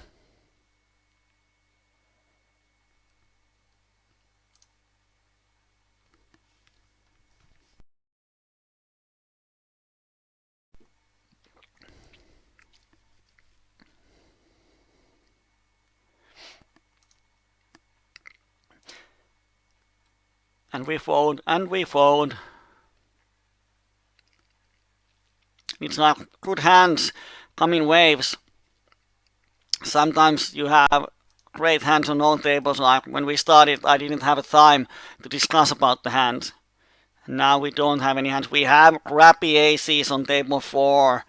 And we fold, and we fold. It's like good hands come in waves. Sometimes you have great hands on all tables. Like when we started, I didn't have a time to discuss about the hands. Now we don't have any hands. We have crappy aces on table 4,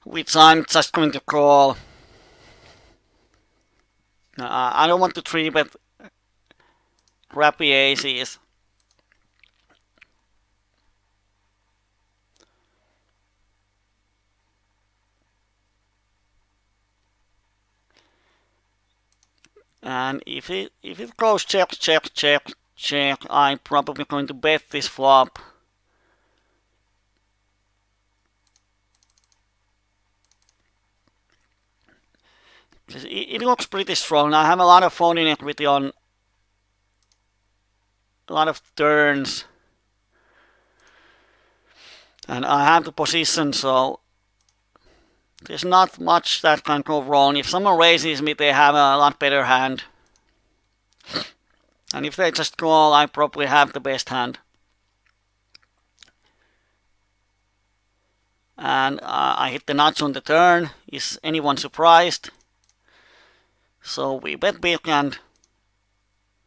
which I'm just going to call. I don't want to 3-bet crappy aces. And if it goes check, check, check, check, I'm probably going to bet this flop. It looks pretty strong. I have a lot of folding equity on a lot of turns. And I have the position, so there's not much that can go wrong. If someone raises me, they have a lot better hand. And if they just call, I probably have the best hand. And I hit the nuts on the turn. Is anyone surprised? So we bet big and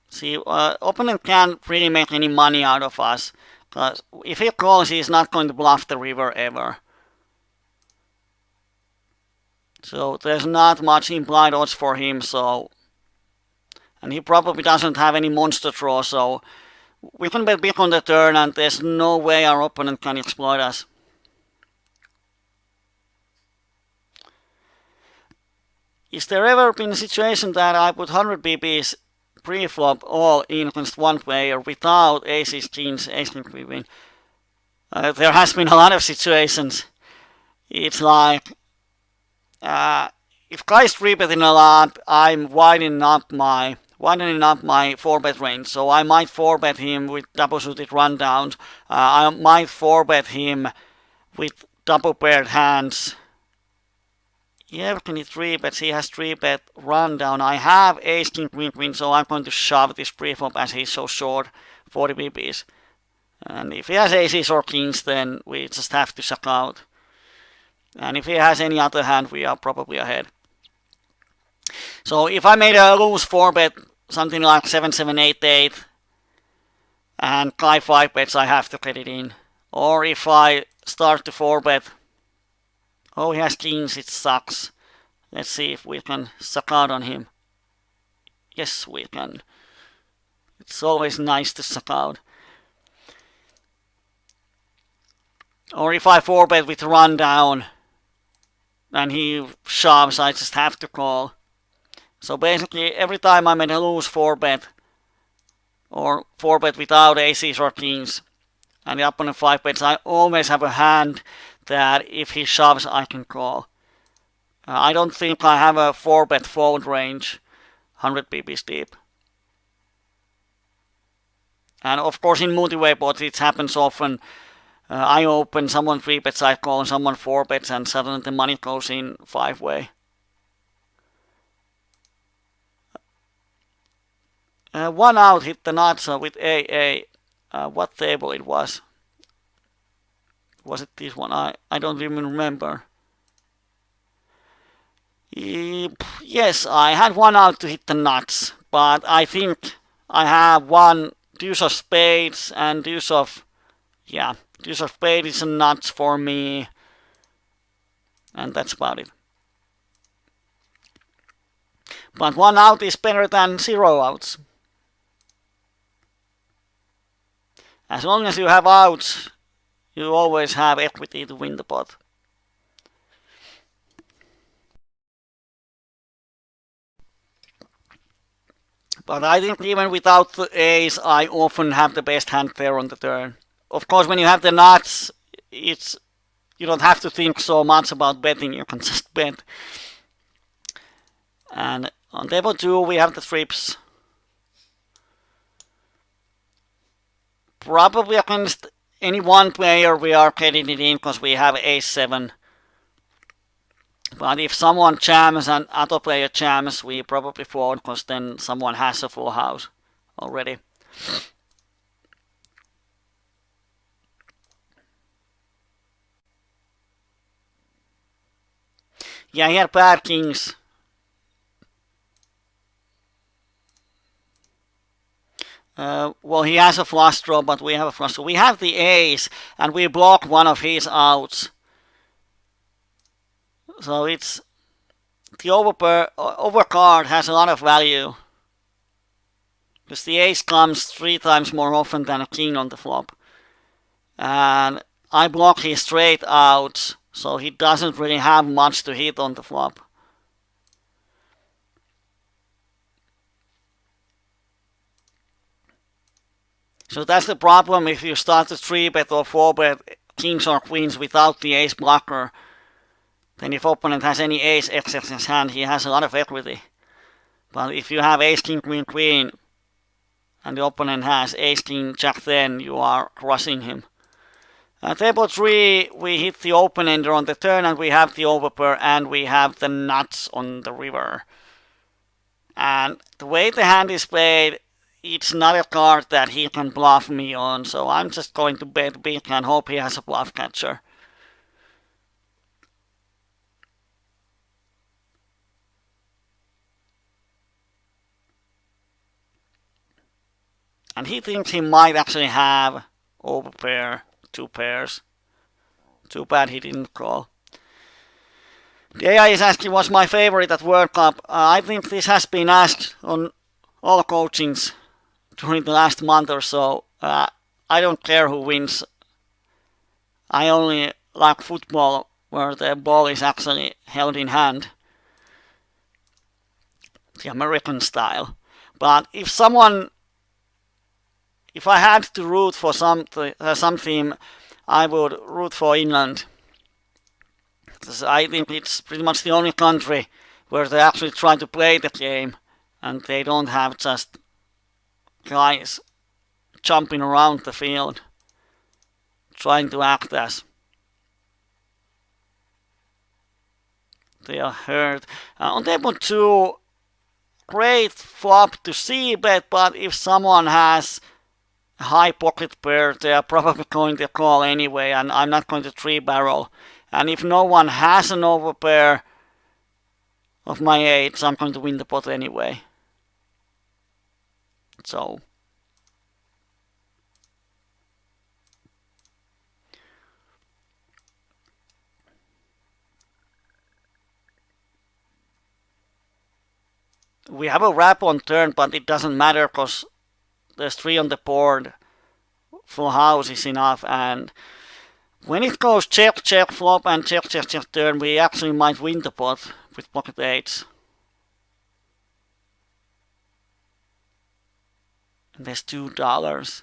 see, opponent can't really make any money out of us. Because if he calls, he's not going to bluff the river ever. So there's not much implied odds for him. So, and he probably doesn't have any monster draw. So we can bet big on the turn, and there's no way our opponent can exploit us. Is there ever been a situation that I put 100 BBs pre-flop all in against one player without aces, kings, ace king queen? There has been a lot of situations. It's like if Guy's 3-betting a lot, I'm widening up my 4-bet range. So I might 4-bet him with double suited rundowns. I might 4-bet him with double paired hands. Yeah, can he 3-bets? He has 3-bet rundown. I have ace king queen queen, so I'm going to shove this preflop as he's so short, 40 bb's. And if he has aces or kings, then we just have to suck out. And if he has any other hand, we are probably ahead. So if I made a loose 4-bet, something like 7, 7, 8, 8, and Guy 5-bets, I have to get it in. Or if I start to 4-bet, oh, he has kings, it sucks. Let's see if we can suck out on him. Yes, we can. It's always nice to suck out. Or if I 4-bet with rundown and he shoves, I just have to call. So basically, every time I'm in a loose 4-bet or 4-bet without aces or kings, and the opponent 5-bets, I always have a hand that if he shoves, I can call. I don't think I have a 4-bet fold range, 100 bb's deep. And of course, in multi-way boards, it happens often. I open, someone 3-bets, I call, and someone 4-bets, and suddenly the money goes in 5-way. One out hit the nuts with AA. What table it was? Was it this one? I don't even remember. Yes, I had one out to hit the nuts, but I think I have one deuce of spades and deuce of spades is a nuts for me, and that's about it. But one out is better than 0 outs. As long as you have outs, you always have equity to win the pot. But I think even without the ace, I often have the best hand there on the turn. Of course, when you have the nuts, you don't have to think so much about betting, you can just bet. And on table 2, we have the trips. Probably against any one player we are getting it in because we have ace-7. But if someone jams and other player jams, we probably fold because then someone has a full house already. Yeah, he had bad kings. Well, he has a flush draw, but we have a flush draw. We have the ace, and we block one of his outs. So it's the overcard has a lot of value. Because the ace comes 3 times more often than a king on the flop. And I block his straight outs, so he doesn't really have much to hit on the flop. So that's the problem if you start to 3-bet or 4-bet kings or queens without the ace blocker. Then if opponent has any ace excess in his hand, he has a lot of equity. But if you have ace king queen queen and the opponent has ace king jack, then you are crushing him. Table 3, we hit the open ender on the turn, and we have the overpair, and we have the nuts on the river. And the way the hand is played, it's not a card that he can bluff me on, so I'm just going to bet big and hope he has a bluff catcher. And he thinks he might actually have overpair 2 pairs. Too bad he didn't call. The AI is asking what's my favorite at World Cup. I think this has been asked on all coachings during the last month or so. I don't care who wins. I only like football where the ball is actually held in hand. The American style. But if I had to root for some team, I would root for England. Because I think it's pretty much the only country where they actually try to play the game and they don't have just guys jumping around the field trying to act as they are hurt. On table 2, great flop to c-bet, but if someone has a high pocket pair, they are probably going to call anyway, and I'm not going to 3-barrel. And if no one has an overpair of my 8s, I'm going to win the pot anyway. So we have a wrap on turn, but it doesn't matter because there's 3 on the board. Full house is enough, and when it goes check, check, flop, and check, check, check turn, we actually might win the pot with pocket 8s. And there's $2.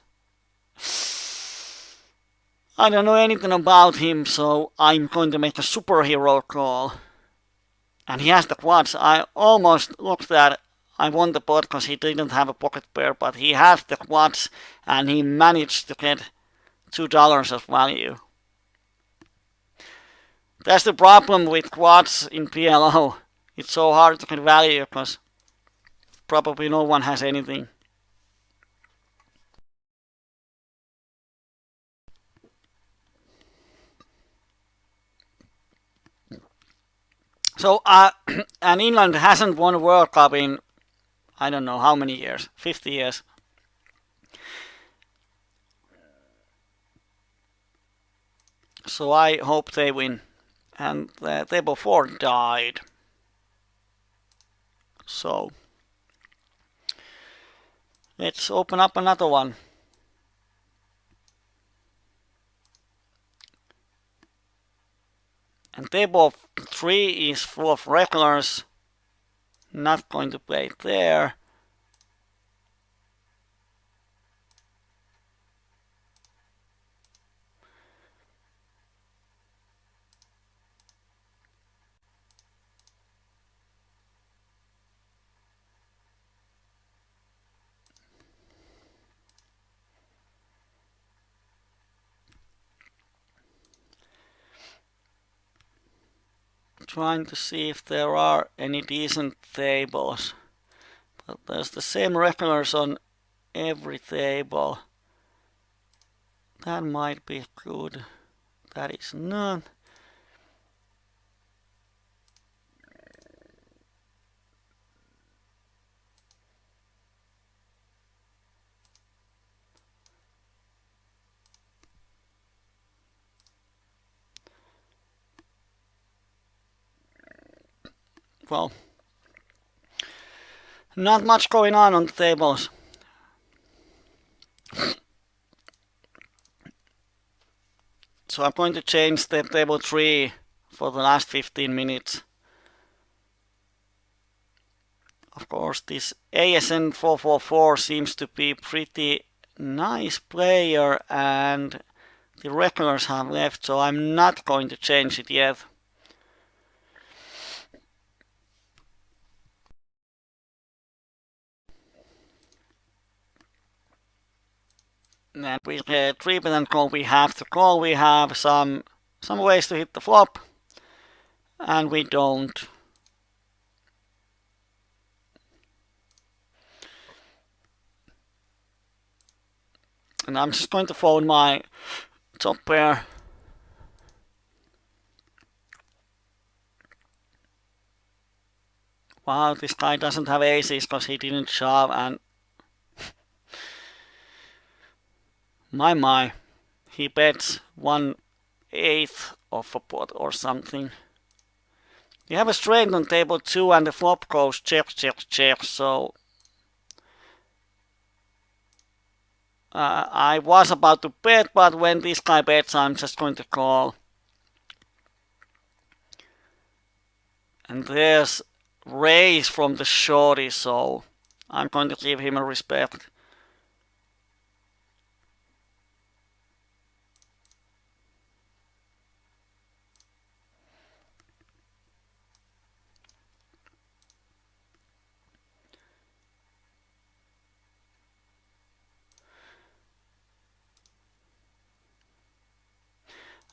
I don't know anything about him, so I'm going to make a superhero call. And he has the quads. I almost looked at I won the pot because he didn't have a pocket pair, but he has the quads and he managed to get $2 of value. That's the problem with quads in PLO. It's so hard to get value because probably no one has anything. So, and England hasn't won a World Cup in I don't know how many years, 50 years. So I hope they win. And table 4 died. So let's open up another one. And table 3 is full of regulars. Not going to play there. Trying to see if there are any decent tables. But there's the same regulars on every table. That might be good. That is none. Well, not much going on the tables. So I'm going to change the table 3 for the last 15 minutes. Of course, this ASN 444 seems to be pretty nice player and the regulars have left, so I'm not going to change it yet. And with 3-bet and call, we have to call. We have some ways to hit the flop, and we don't. And I'm just going to fold my top pair. Wow, this guy doesn't have aces because he didn't shove, and my, he bets 1/8 of a pot or something. You have a straight on table 2 and the flop goes check, check, check, so I was about to bet, but when this guy bets, I'm just going to call. And there's raise from the shorty, so I'm going to give him a respect.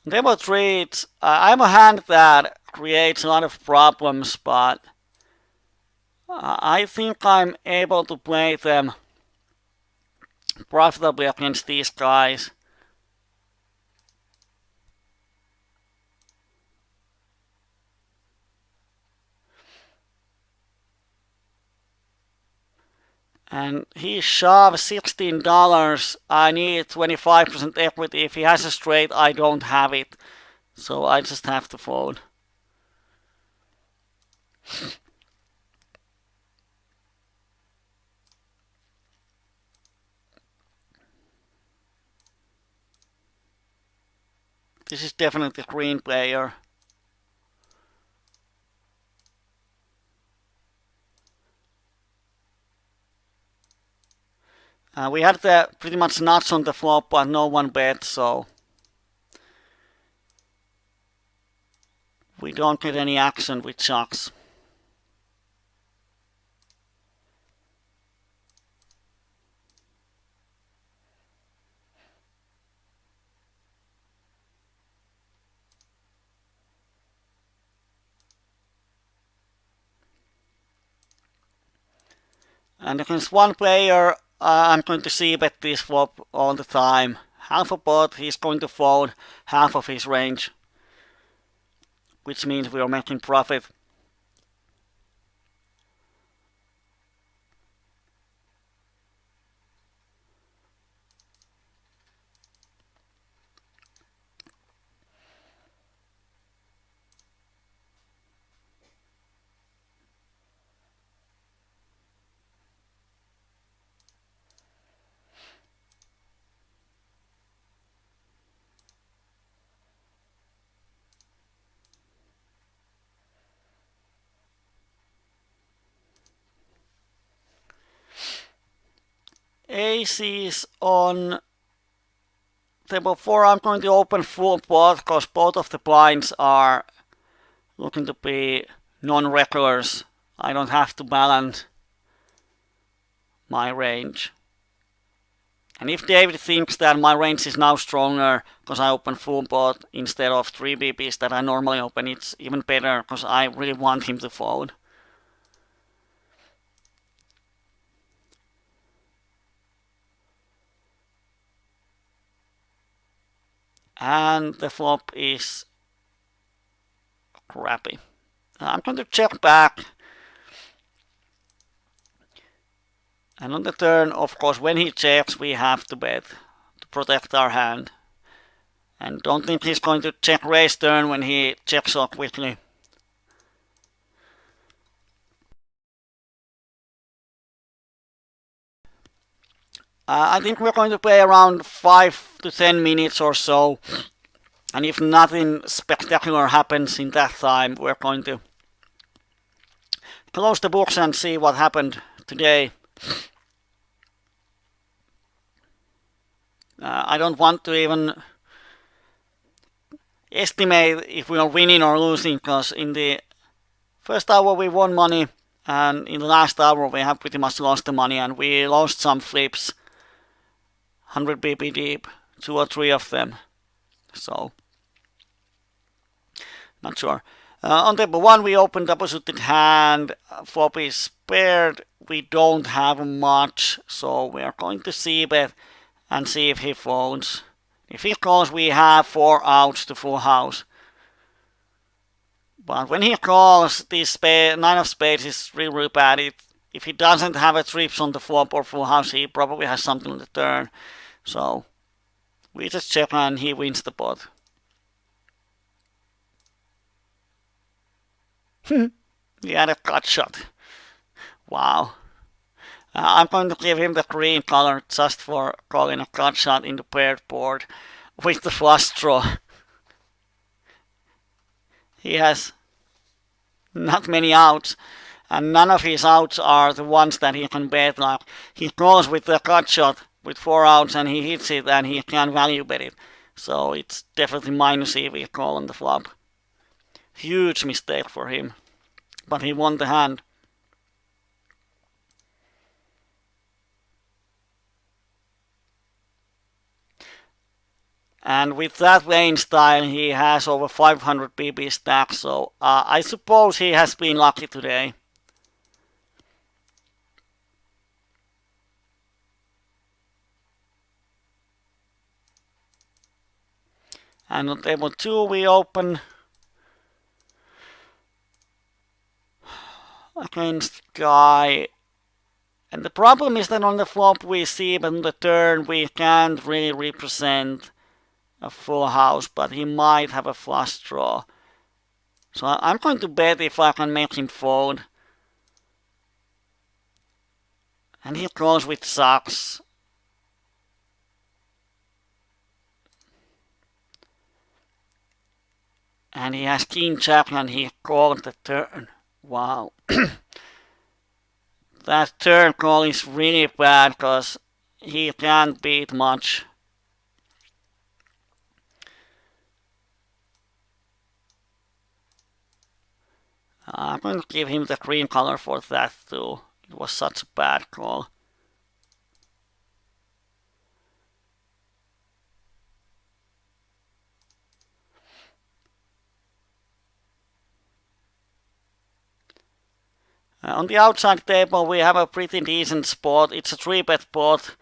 Demo treats. I'm a hand that creates a lot of problems, but I think I'm able to play them profitably against these guys. And he shoves $16. I need 25% equity. If he has a straight, I don't have it. So I just have to fold. This is definitely a green player. We had the pretty much nuts on the flop, but no one bet, so we don't get any action with jacks. And against one player, I'm going to see bet this flop all the time. Half a pot, he's going to fold half of his range, which means we are making profit. Aces on table 4. I'm going to open full pot because both of the blinds are looking to be non-regulars. I don't have to balance my range. And if David thinks that my range is now stronger because I open full pot instead of 3 BBs that I normally open, it's even better because I really want him to fold. And the flop is crappy. I'm going to check back. And on the turn, of course, when he checks, we have to bet to protect our hand. And don't think he's going to check raise turn when he checks so quickly. I think we're going to play around 5 to 10 minutes or so. And if nothing spectacular happens in that time, we're going to close the books and see what happened today. I don't want to even estimate if we are winning or losing, because in the first hour we won money, and in the last hour we have pretty much lost the money, and we lost some flips, 100 BP deep, 2 or 3 of them. So, not sure. On table 1 we opened double suited hand, flop is paired, we don't have much, so we are going to see bet and see if he folds. If he calls, we have 4 outs to full house. But when he calls, this 9 of spades is really bad. If he doesn't have a trips on the flop or full house, he probably has something on the turn. So we just check and he wins the pot. He had a cut shot. Wow. I'm going to give him the green color just for calling a cut shot in the paired board with the flush draw. He has not many outs, and none of his outs are the ones that he can bet. Like he calls with the cut shot with 4 outs and he hits it and he can value bet it. So it's definitely minus EV call on the flop. Huge mistake for him, but he won the hand. And with that playing style, he has over 500 BB stack, so I suppose he has been lucky today. And on table 2 we open against Guy. And the problem is that on the flop we see, but on the turn we can't really represent a full house, but he might have a flush draw. So I'm going to bet if I can make him fold. And he goes with sucks. And he has king jack and he called the turn. Wow. That turn call is really bad because he can't beat much. I'm going to give him the green color for that too. It was such a bad call. On the outside table we have a pretty decent spot. It's a 3-bet pot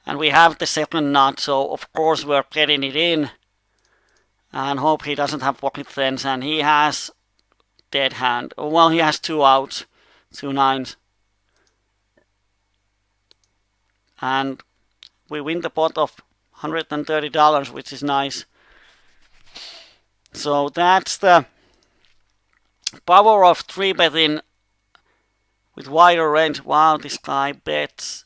and we have the second nut, so of course we're getting it in. And hope he doesn't have pocket tens, and he has dead hand. Well, he has 2 outs, 2 nines. And we win the pot of $130, which is nice. So that's the power of 3-betting with wider range. Wow, this guy bets.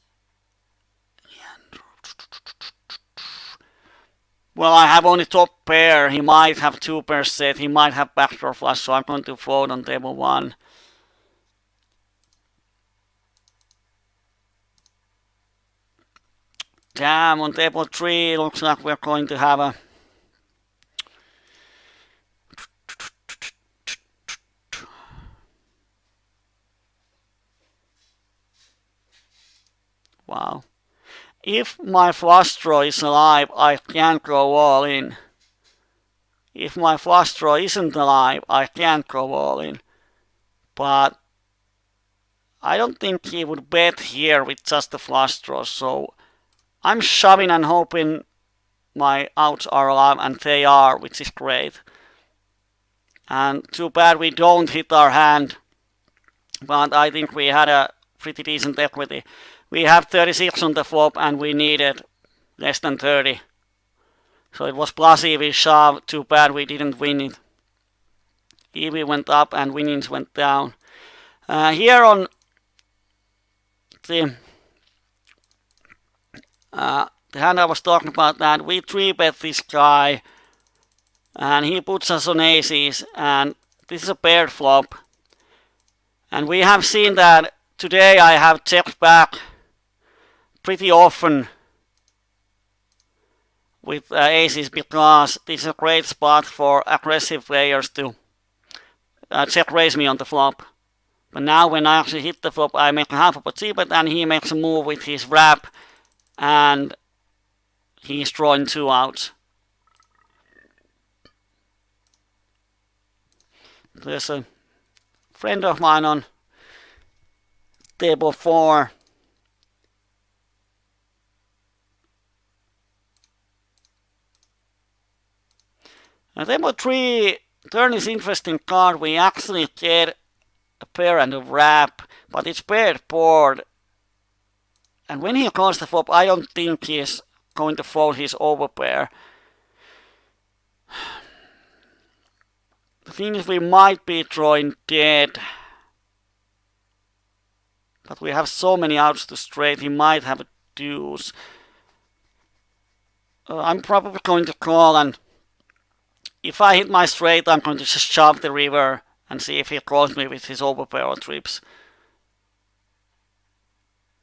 Well, I have only top pair. He might have 2 pairs set. He might have backdoor flush, so I'm going to fold on table 1. Damn, on table 3 looks like we're going to have a wow. If my flush draw is alive, I can't go all in. If my flush draw isn't alive, I can't go all in. But I don't think he would bet here with just the flush draw, so I'm shoving and hoping my outs are alive, and they are, which is great. And too bad we don't hit our hand, but I think we had a pretty decent equity. We have 36 on the flop and we needed less than 30. So it was plus EV shove, too bad we didn't win it. EV went up and winnings went down. Here on the hand I was talking about, that we 3-bet this guy and he puts us on aces, and this is a paired flop. And we have seen that today I have checked back pretty often with aces because this is a great spot for aggressive players to check raise me on the flop. But now when I actually hit the flop, I make a half of a c-bet and he makes a move with his wrap and he's drawing 2 outs. There's a friend of mine on table 4. Table 3, turn is interesting card. We actually get a pair and a wrap, but it's paired board. And when he calls the flop, I don't think he's going to fold his overpair. The thing is, we might be drawing dead. But we have so many outs to straight, he might have a deuce. I'm probably going to call, and if I hit my straight, I'm going to just shove the river and see if he calls me with his overpair or trips.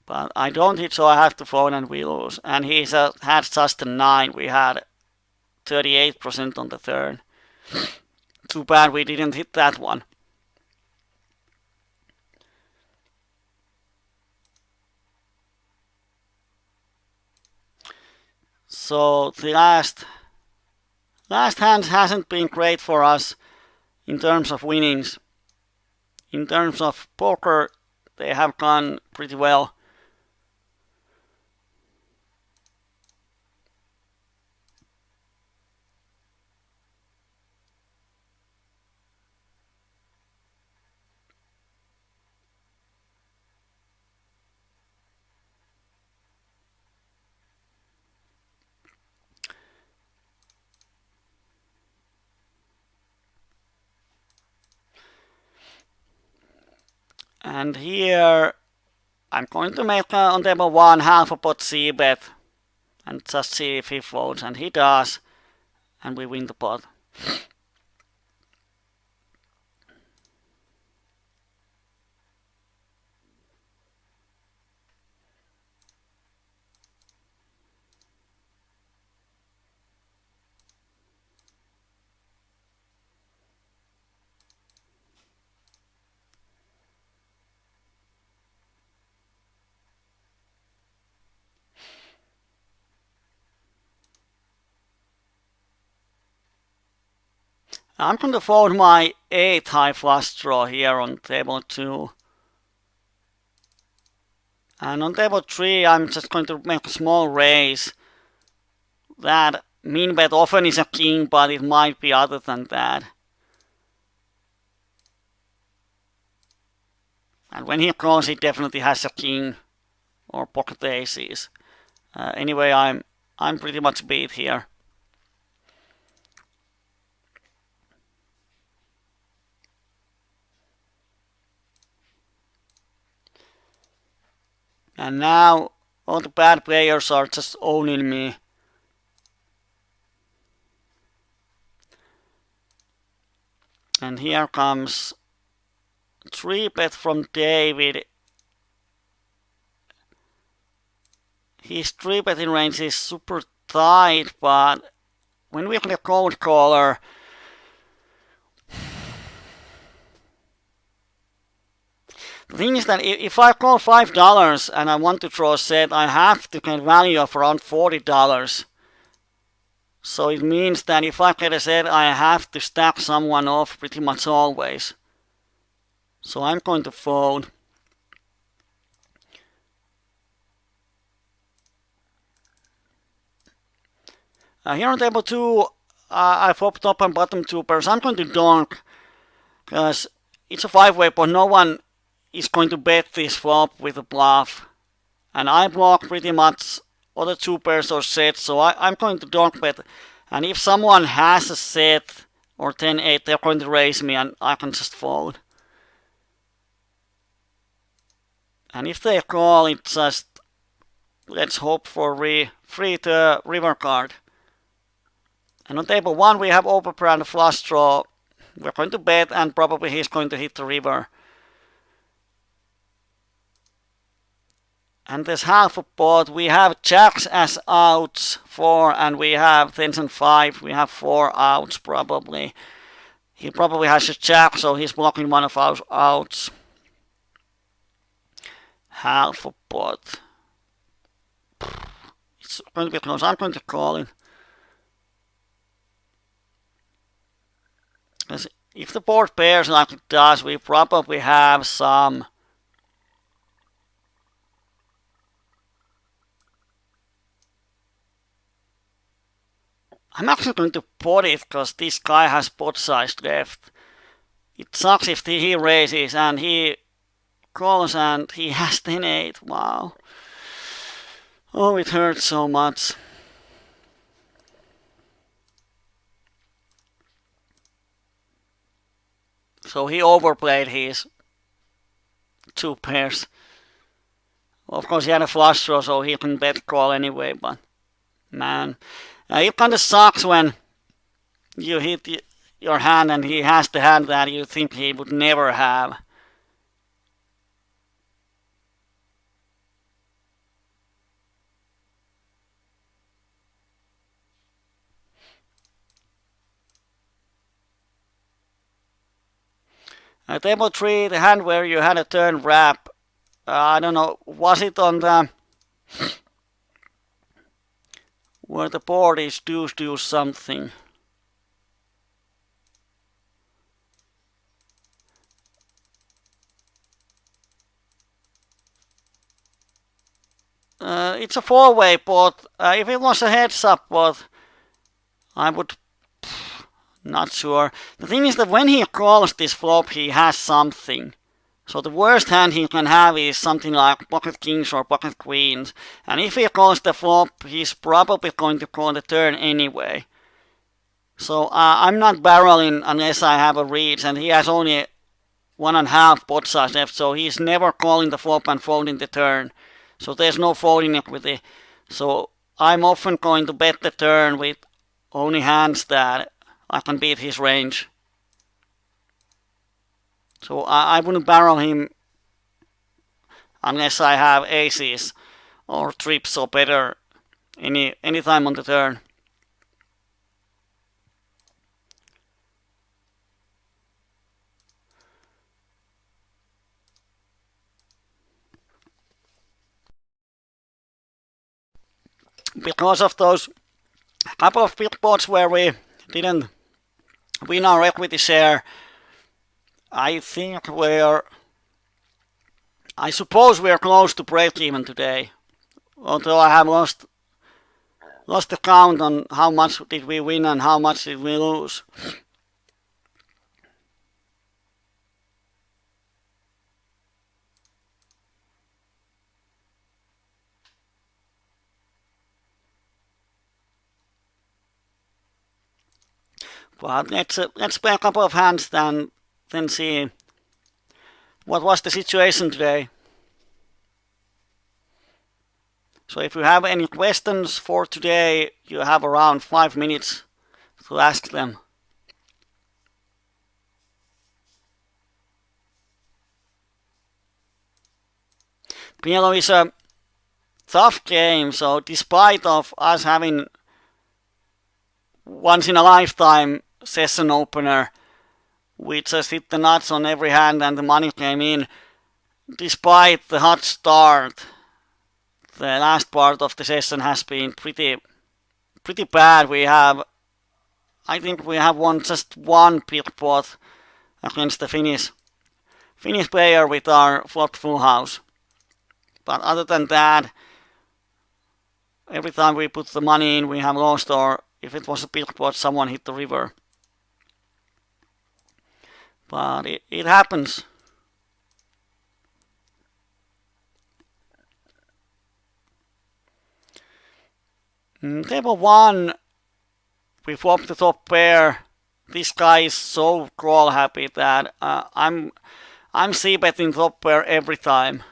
But I don't hit, so I have to fold and we lose. And he had just a 9. We had 38% on the turn. Too bad we didn't hit that one. So the last Last hand hasn't been great for us in terms of winnings. In terms of poker, they have gone pretty well. And here I'm going to make on table 1 half a pot c-bet and just see if he folds, and he does, and we win the pot. I'm going to fold my 8 high flush draw here on table 2. And on table 3 I'm just going to make a small raise. That min bet often is a king, but it might be other than that. And when he calls, he definitely has a king or pocket aces. Anyway, I'm pretty much beat here. And now all the bad players are just owning me. And here comes 3-bet from David. His 3-betting range is super tight, but when we play cold caller, the thing is that if I call $5 and I want to draw a set, I have to get value of around $40. So it means that if I get a set, I have to stack someone off pretty much always. So I'm going to fold. Here on table 2, I flop top and bottom 2 pairs. I'm going to donk because it's a 5-way, but no one is going to bet this flop with a bluff. And I block pretty much other 2 pairs or sets, so I'm going to donk bet. And if someone has a set or 10-8, they're going to raise me and I can just fold. And if they call, it's just let's hope for free to river card. And on table 1 we have overpair and a flush draw. We're going to bet and probably he's going to hit the river. And there's half a pot. We have jacks as outs, 4, and we have 10s and 5. We have 4 outs probably. He probably has a jack, so he's blocking one of our outs. Half a pot. It's going to be close. I'm going to call it. Because if the board pairs like it does, we probably have some. I'm actually going to pot it because this guy has pot size left. It sucks if he raises and he calls and he has 10-8. Wow. Oh, it hurts so much. So he overplayed his 2 pairs. Of course, he had a flush draw, so he can bet call anyway, but man. It kind of sucks when you hit your hand and he has the hand that you think he would never have. Table 3, the hand where you had a turn wrap. I don't know, was it on the where the board is deuce something? It's a four-way, but if it was a heads-up, but I would not sure. The thing is that when he calls this flop, he has something. So the worst hand he can have is something like pocket kings or pocket queens. And if he calls the flop, he's probably going to call the turn anyway. So I'm not barreling unless I have a reach, and he has only 1.5 pot size left, so he's never calling the flop and folding the turn. So there's no folding equity. So I'm often going to bet the turn with only hands that I can beat his range. So I wouldn't barrel him unless I have aces or trips or better any time on the turn. Because of those couple of big pots where we didn't win our equity share, I suppose we're close to break even today. Although I have lost the count on how much did we win and how much did we lose. But let's play a couple of hands then see what was the situation today. So if you have any questions for today, you have around 5 minutes to ask them. Pielo is a tough game, so despite of us having once in a lifetime session opener, we just hit the nuts on every hand and the money came in. Despite the hot start, the last part of the session has been pretty bad. I think we have won just one big pot against the Finnish player with our flop full house. But other than that, every time we put the money in, we have lost, or if it was a big pot, someone hit the river. But it happens. Table 1, we flopped the top pair. This guy is so crawl happy that I'm c-betting top pair every time.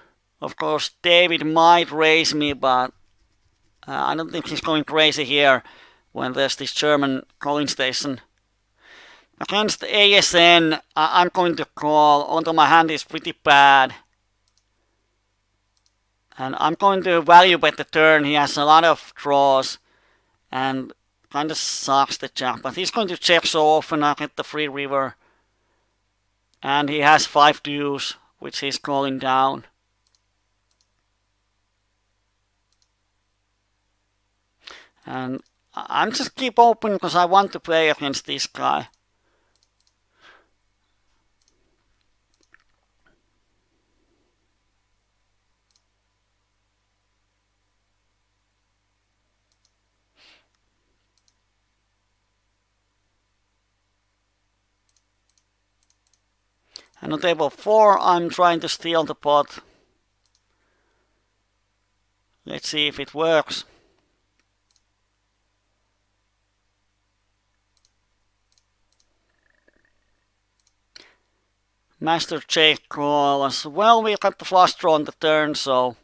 Of course, David might raise me, but I don't think he's going crazy here when there's this German calling station. Against ASN, I'm going to call, although my hand is pretty bad. And I'm going to value bet the turn. He has a lot of draws and kind of sucks the jack. But he's going to check so often I get the free river. And he has 5 deuce, which he's calling down. And I'm just keep open because I want to play against this guy. And on table 4, I'm trying to steal the pot. Let's see if it works. Master J call as well. We got the flush draw on the turn, so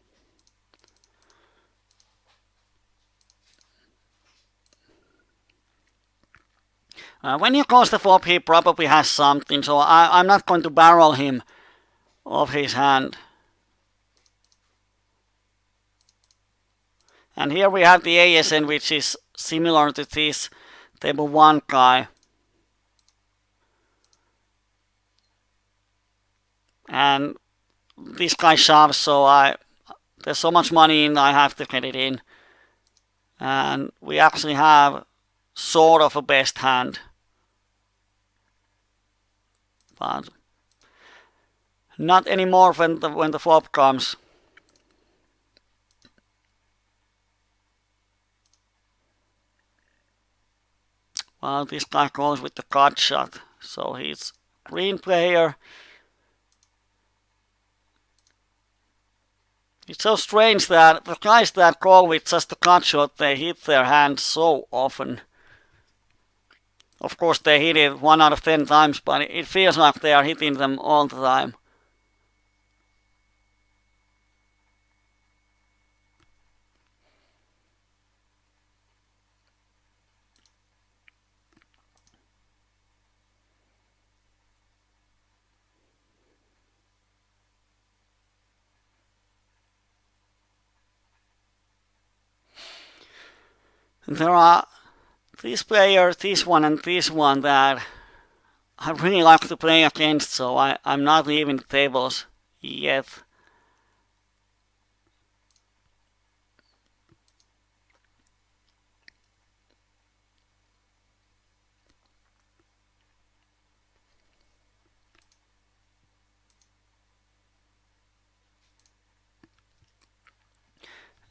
when he calls the flop, he probably has something, so I'm not going to barrel him off his hand. And here we have the ASN, which is similar to this table 1 guy. And this guy shoves, so there's so much money in, I have to get it in. And we actually have sort of a best hand. But not anymore when the flop comes. Well, this guy goes with the cut shot, so he's green player. It's so strange that the guys that go with just the cut shot, they hit their hand so often. Of course, they hit it 1 out of 10 times, but it feels like they are hitting them all the time. And there are this player, this one, and this one that I really like to play against, so I'm not leaving the tables yet.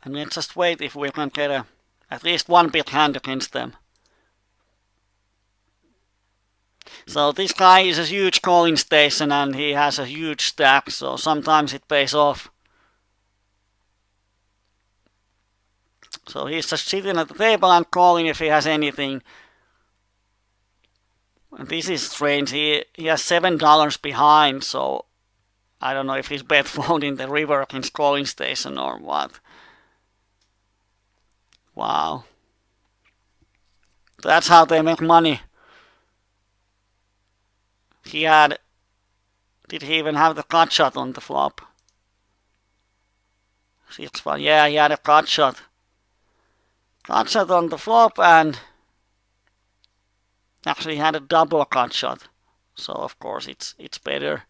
And let's just wait if we can get at least one big hand against them. So this guy is a huge calling station and he has a huge stack, so sometimes it pays off. So he's just sitting at the table and calling if he has anything. And this is strange, he has $7 behind, so I don't know if he's bet folding the river against calling station or what. Wow. That's how they make money. Did he even have the cut shot on the flop? 6-1, yeah, he had a cut shot. Cut shot on the flop and actually he had a double cut shot. So of course it's better.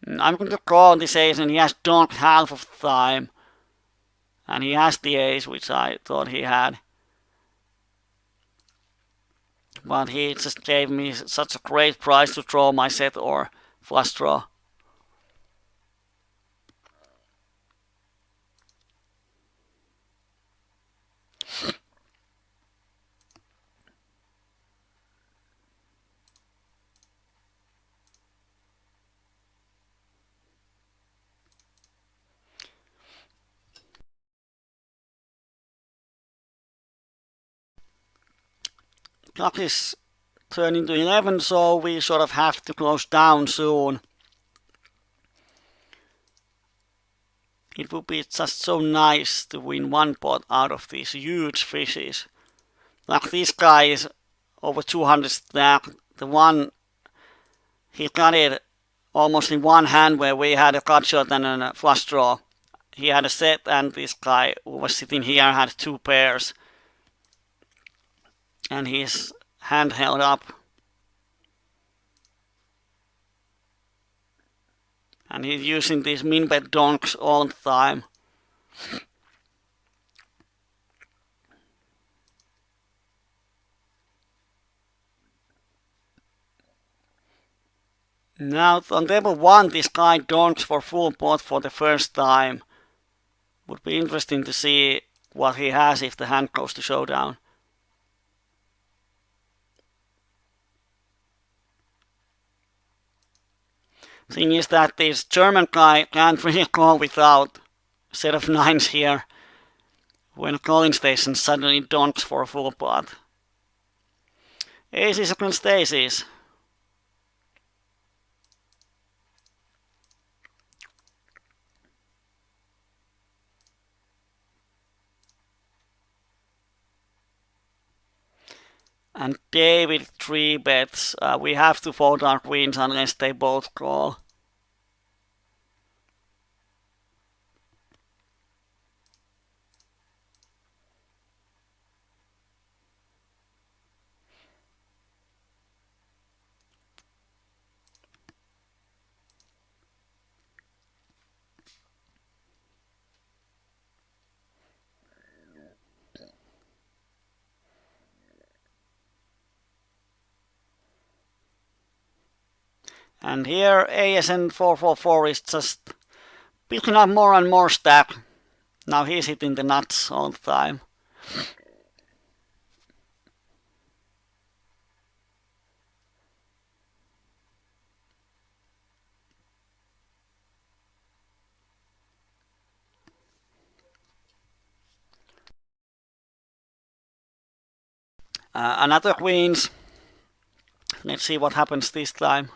I'm going to call this ace and he has donked half of the time. And he has the ace, which I thought he had. But he just gave me such a great price to draw my set or flush draw. Clock is turning to 11, so we sort of have to close down soon. It would be just so nice to win one pot out of these huge fishes. Like this guy is over 200 stack. The one, he got it almost in one hand where we had a cut shot and a flush draw. He had a set and this guy who was sitting here had two pairs. And his hand held up. And he's using these min bet donks all the time. Now on table 1 this guy donks for full pot for the first time. Would be interesting to see what he has if the hand goes to showdown. Thing is that this German guy can't really call without a set of 9s here when a calling station suddenly donks for a full pot. Aces against aces. And David 3 bets. We have to fold our queens unless they both call. And here ASN 444 is just picking up more and more stack. Now he's hitting the nuts all the time. Another queens. Let's see what happens this time.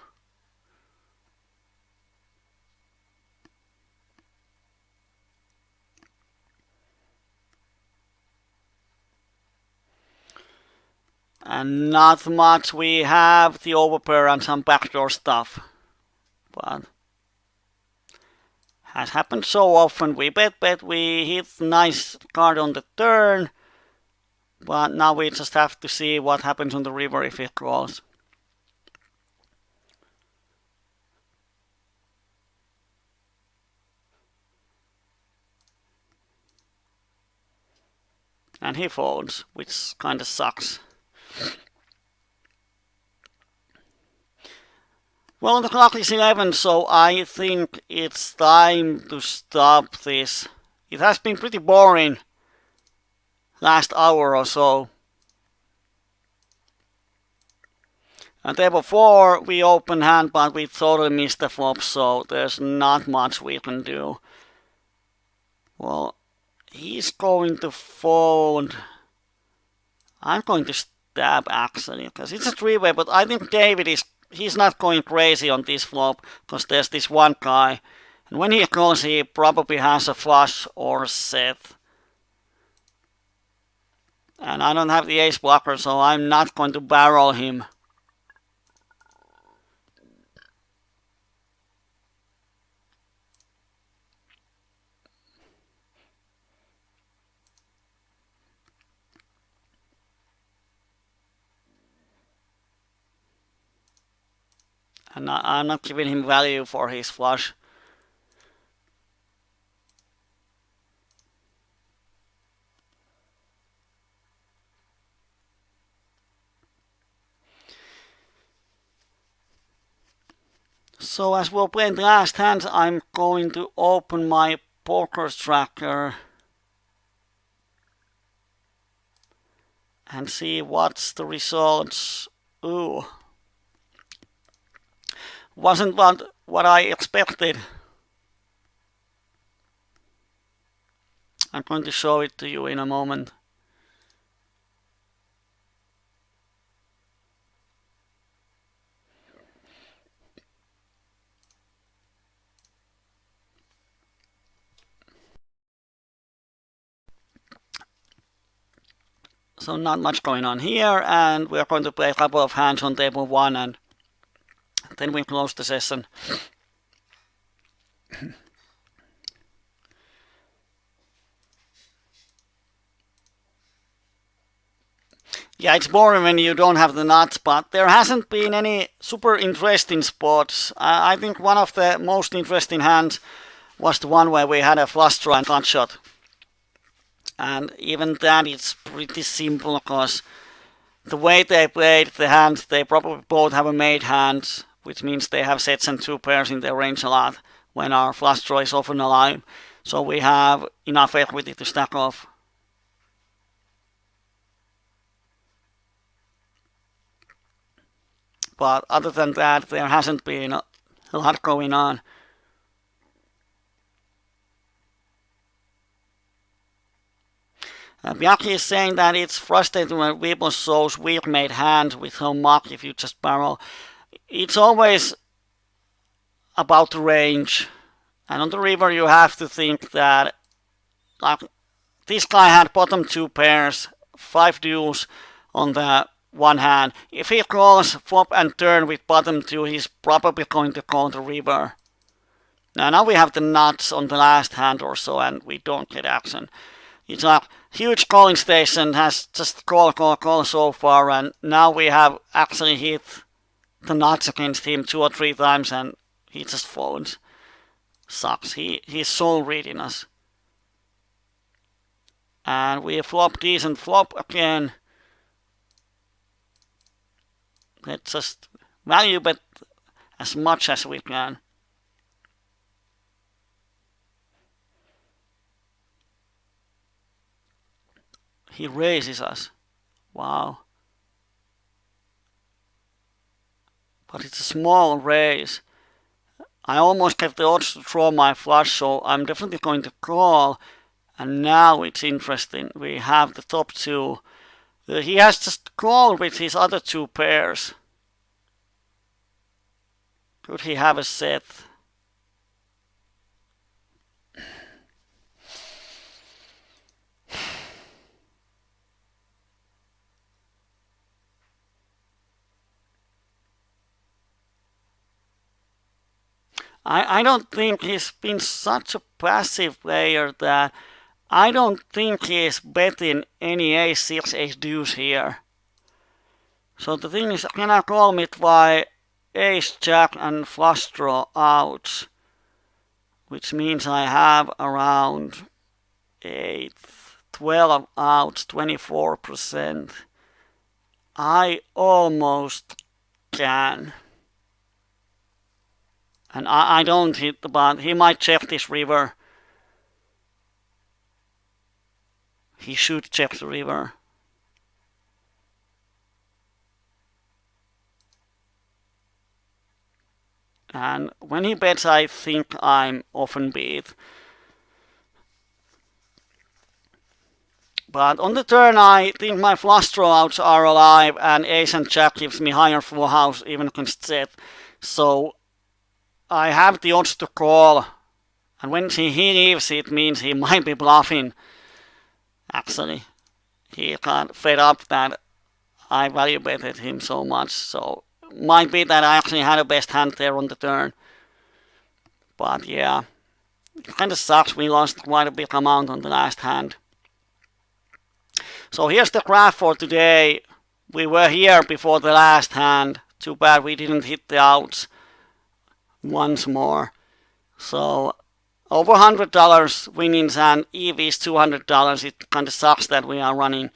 And not much. We have the overpair and some backdoor stuff. But has happened so often. We bet, we hit nice card on the turn. But now we just have to see what happens on the river if it calls. And he folds, which kind of sucks. Well, the clock is 11, so I think it's time to stop this. It has been pretty boring last hour or so. And table 4, we open hand, but we totally missed the flop, so there's not much we can do. Well, he's going to fold. I'm going to stab actually, because it's a three-way, but I think David he's not going crazy on this flop, because there's this one guy. And when he calls, he probably has a flush or a set. And I don't have the ace blocker, so I'm not going to barrel him. And I'm not giving him value for his flush. So as we're playing the last hand, I'm going to open my poker tracker and see what's the results. Ooh. Wasn't what I expected. I'm going to show it to you in a moment. So not much going on here, and we're going to play a couple of hands on table 1, and then we close the session. Yeah, it's boring when you don't have the nuts, but there hasn't been any super interesting spots. I think one of the most interesting hands was the one where we had a flush draw and gut shot. And even that, it's pretty simple, because the way they played the hand, they probably both have a made hand, which means they have sets and two pairs in their range a lot, when our flush draw is often alive. So we have enough equity to stack off. But other than that, there hasn't been a lot going on. Bjarki is saying that it's frustrating when people shows weak made hands with home muck if you just barrel. It's always about the range. And on the river you have to think that, like, this guy had bottom two pairs, 5 deuce on the one hand. If he calls flop and turn with bottom two, he's probably going to call the river. Now we have the nuts on the last hand or so, and we don't get action. It's a huge calling station, has just call so far, and now we have actually hit the nuts against him 2 or 3 times, and he just folds. Sucks. He's so reading us. And we flop decent flop again. Let's just value bet as much as we can. He raises us. Wow. But it's a small raise. I almost have the odds to draw my flush, so I'm definitely going to call. And now it's interesting. We have the top two. He has just called with his other two pairs. Could he have a set? I don't think he's been such a passive player that I don't think he's betting any ace-6, ace-deuce here. So the thing is, can I call with my ace-jack and flush draw outs? Which means I have around 12 outs, 24%. I almost can. And I don't hit the button. He might check this river. He should check the river. And when he bets, I think I'm often beat. But on the turn, I think my flush draw outs are alive, and ace and jack gives me higher full house even against set. So I have the odds to call. And when he leaves, it means he might be bluffing. Actually, he got fed up that I value betted him so much. So might be that I actually had a best hand there on the turn. But yeah, it kind of sucks. We lost quite a big amount on the last hand. So here's the graph for today. We were here before the last hand. Too bad we didn't hit the outs once more. So over $100 winnings and EV is $200. It kind of sucks that we are running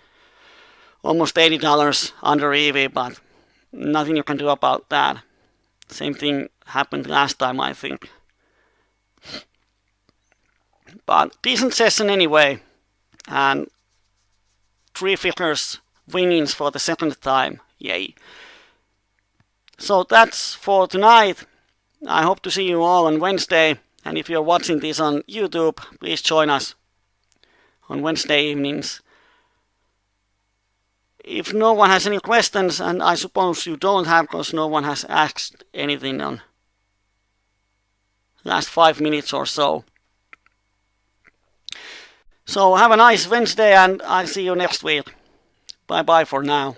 almost $80 under EV, but nothing you can do about that. Same thing happened last time, I think. But decent session anyway. And 3 figures winnings for the second time. Yay. So that's for tonight. I hope to see you all on Wednesday. And if you're watching this on YouTube, please join us on Wednesday evenings. If no one has any questions, and I suppose you don't have because no one has asked anything on last 5 minutes or so. So have a nice Wednesday and I'll see you next week. Bye bye for now.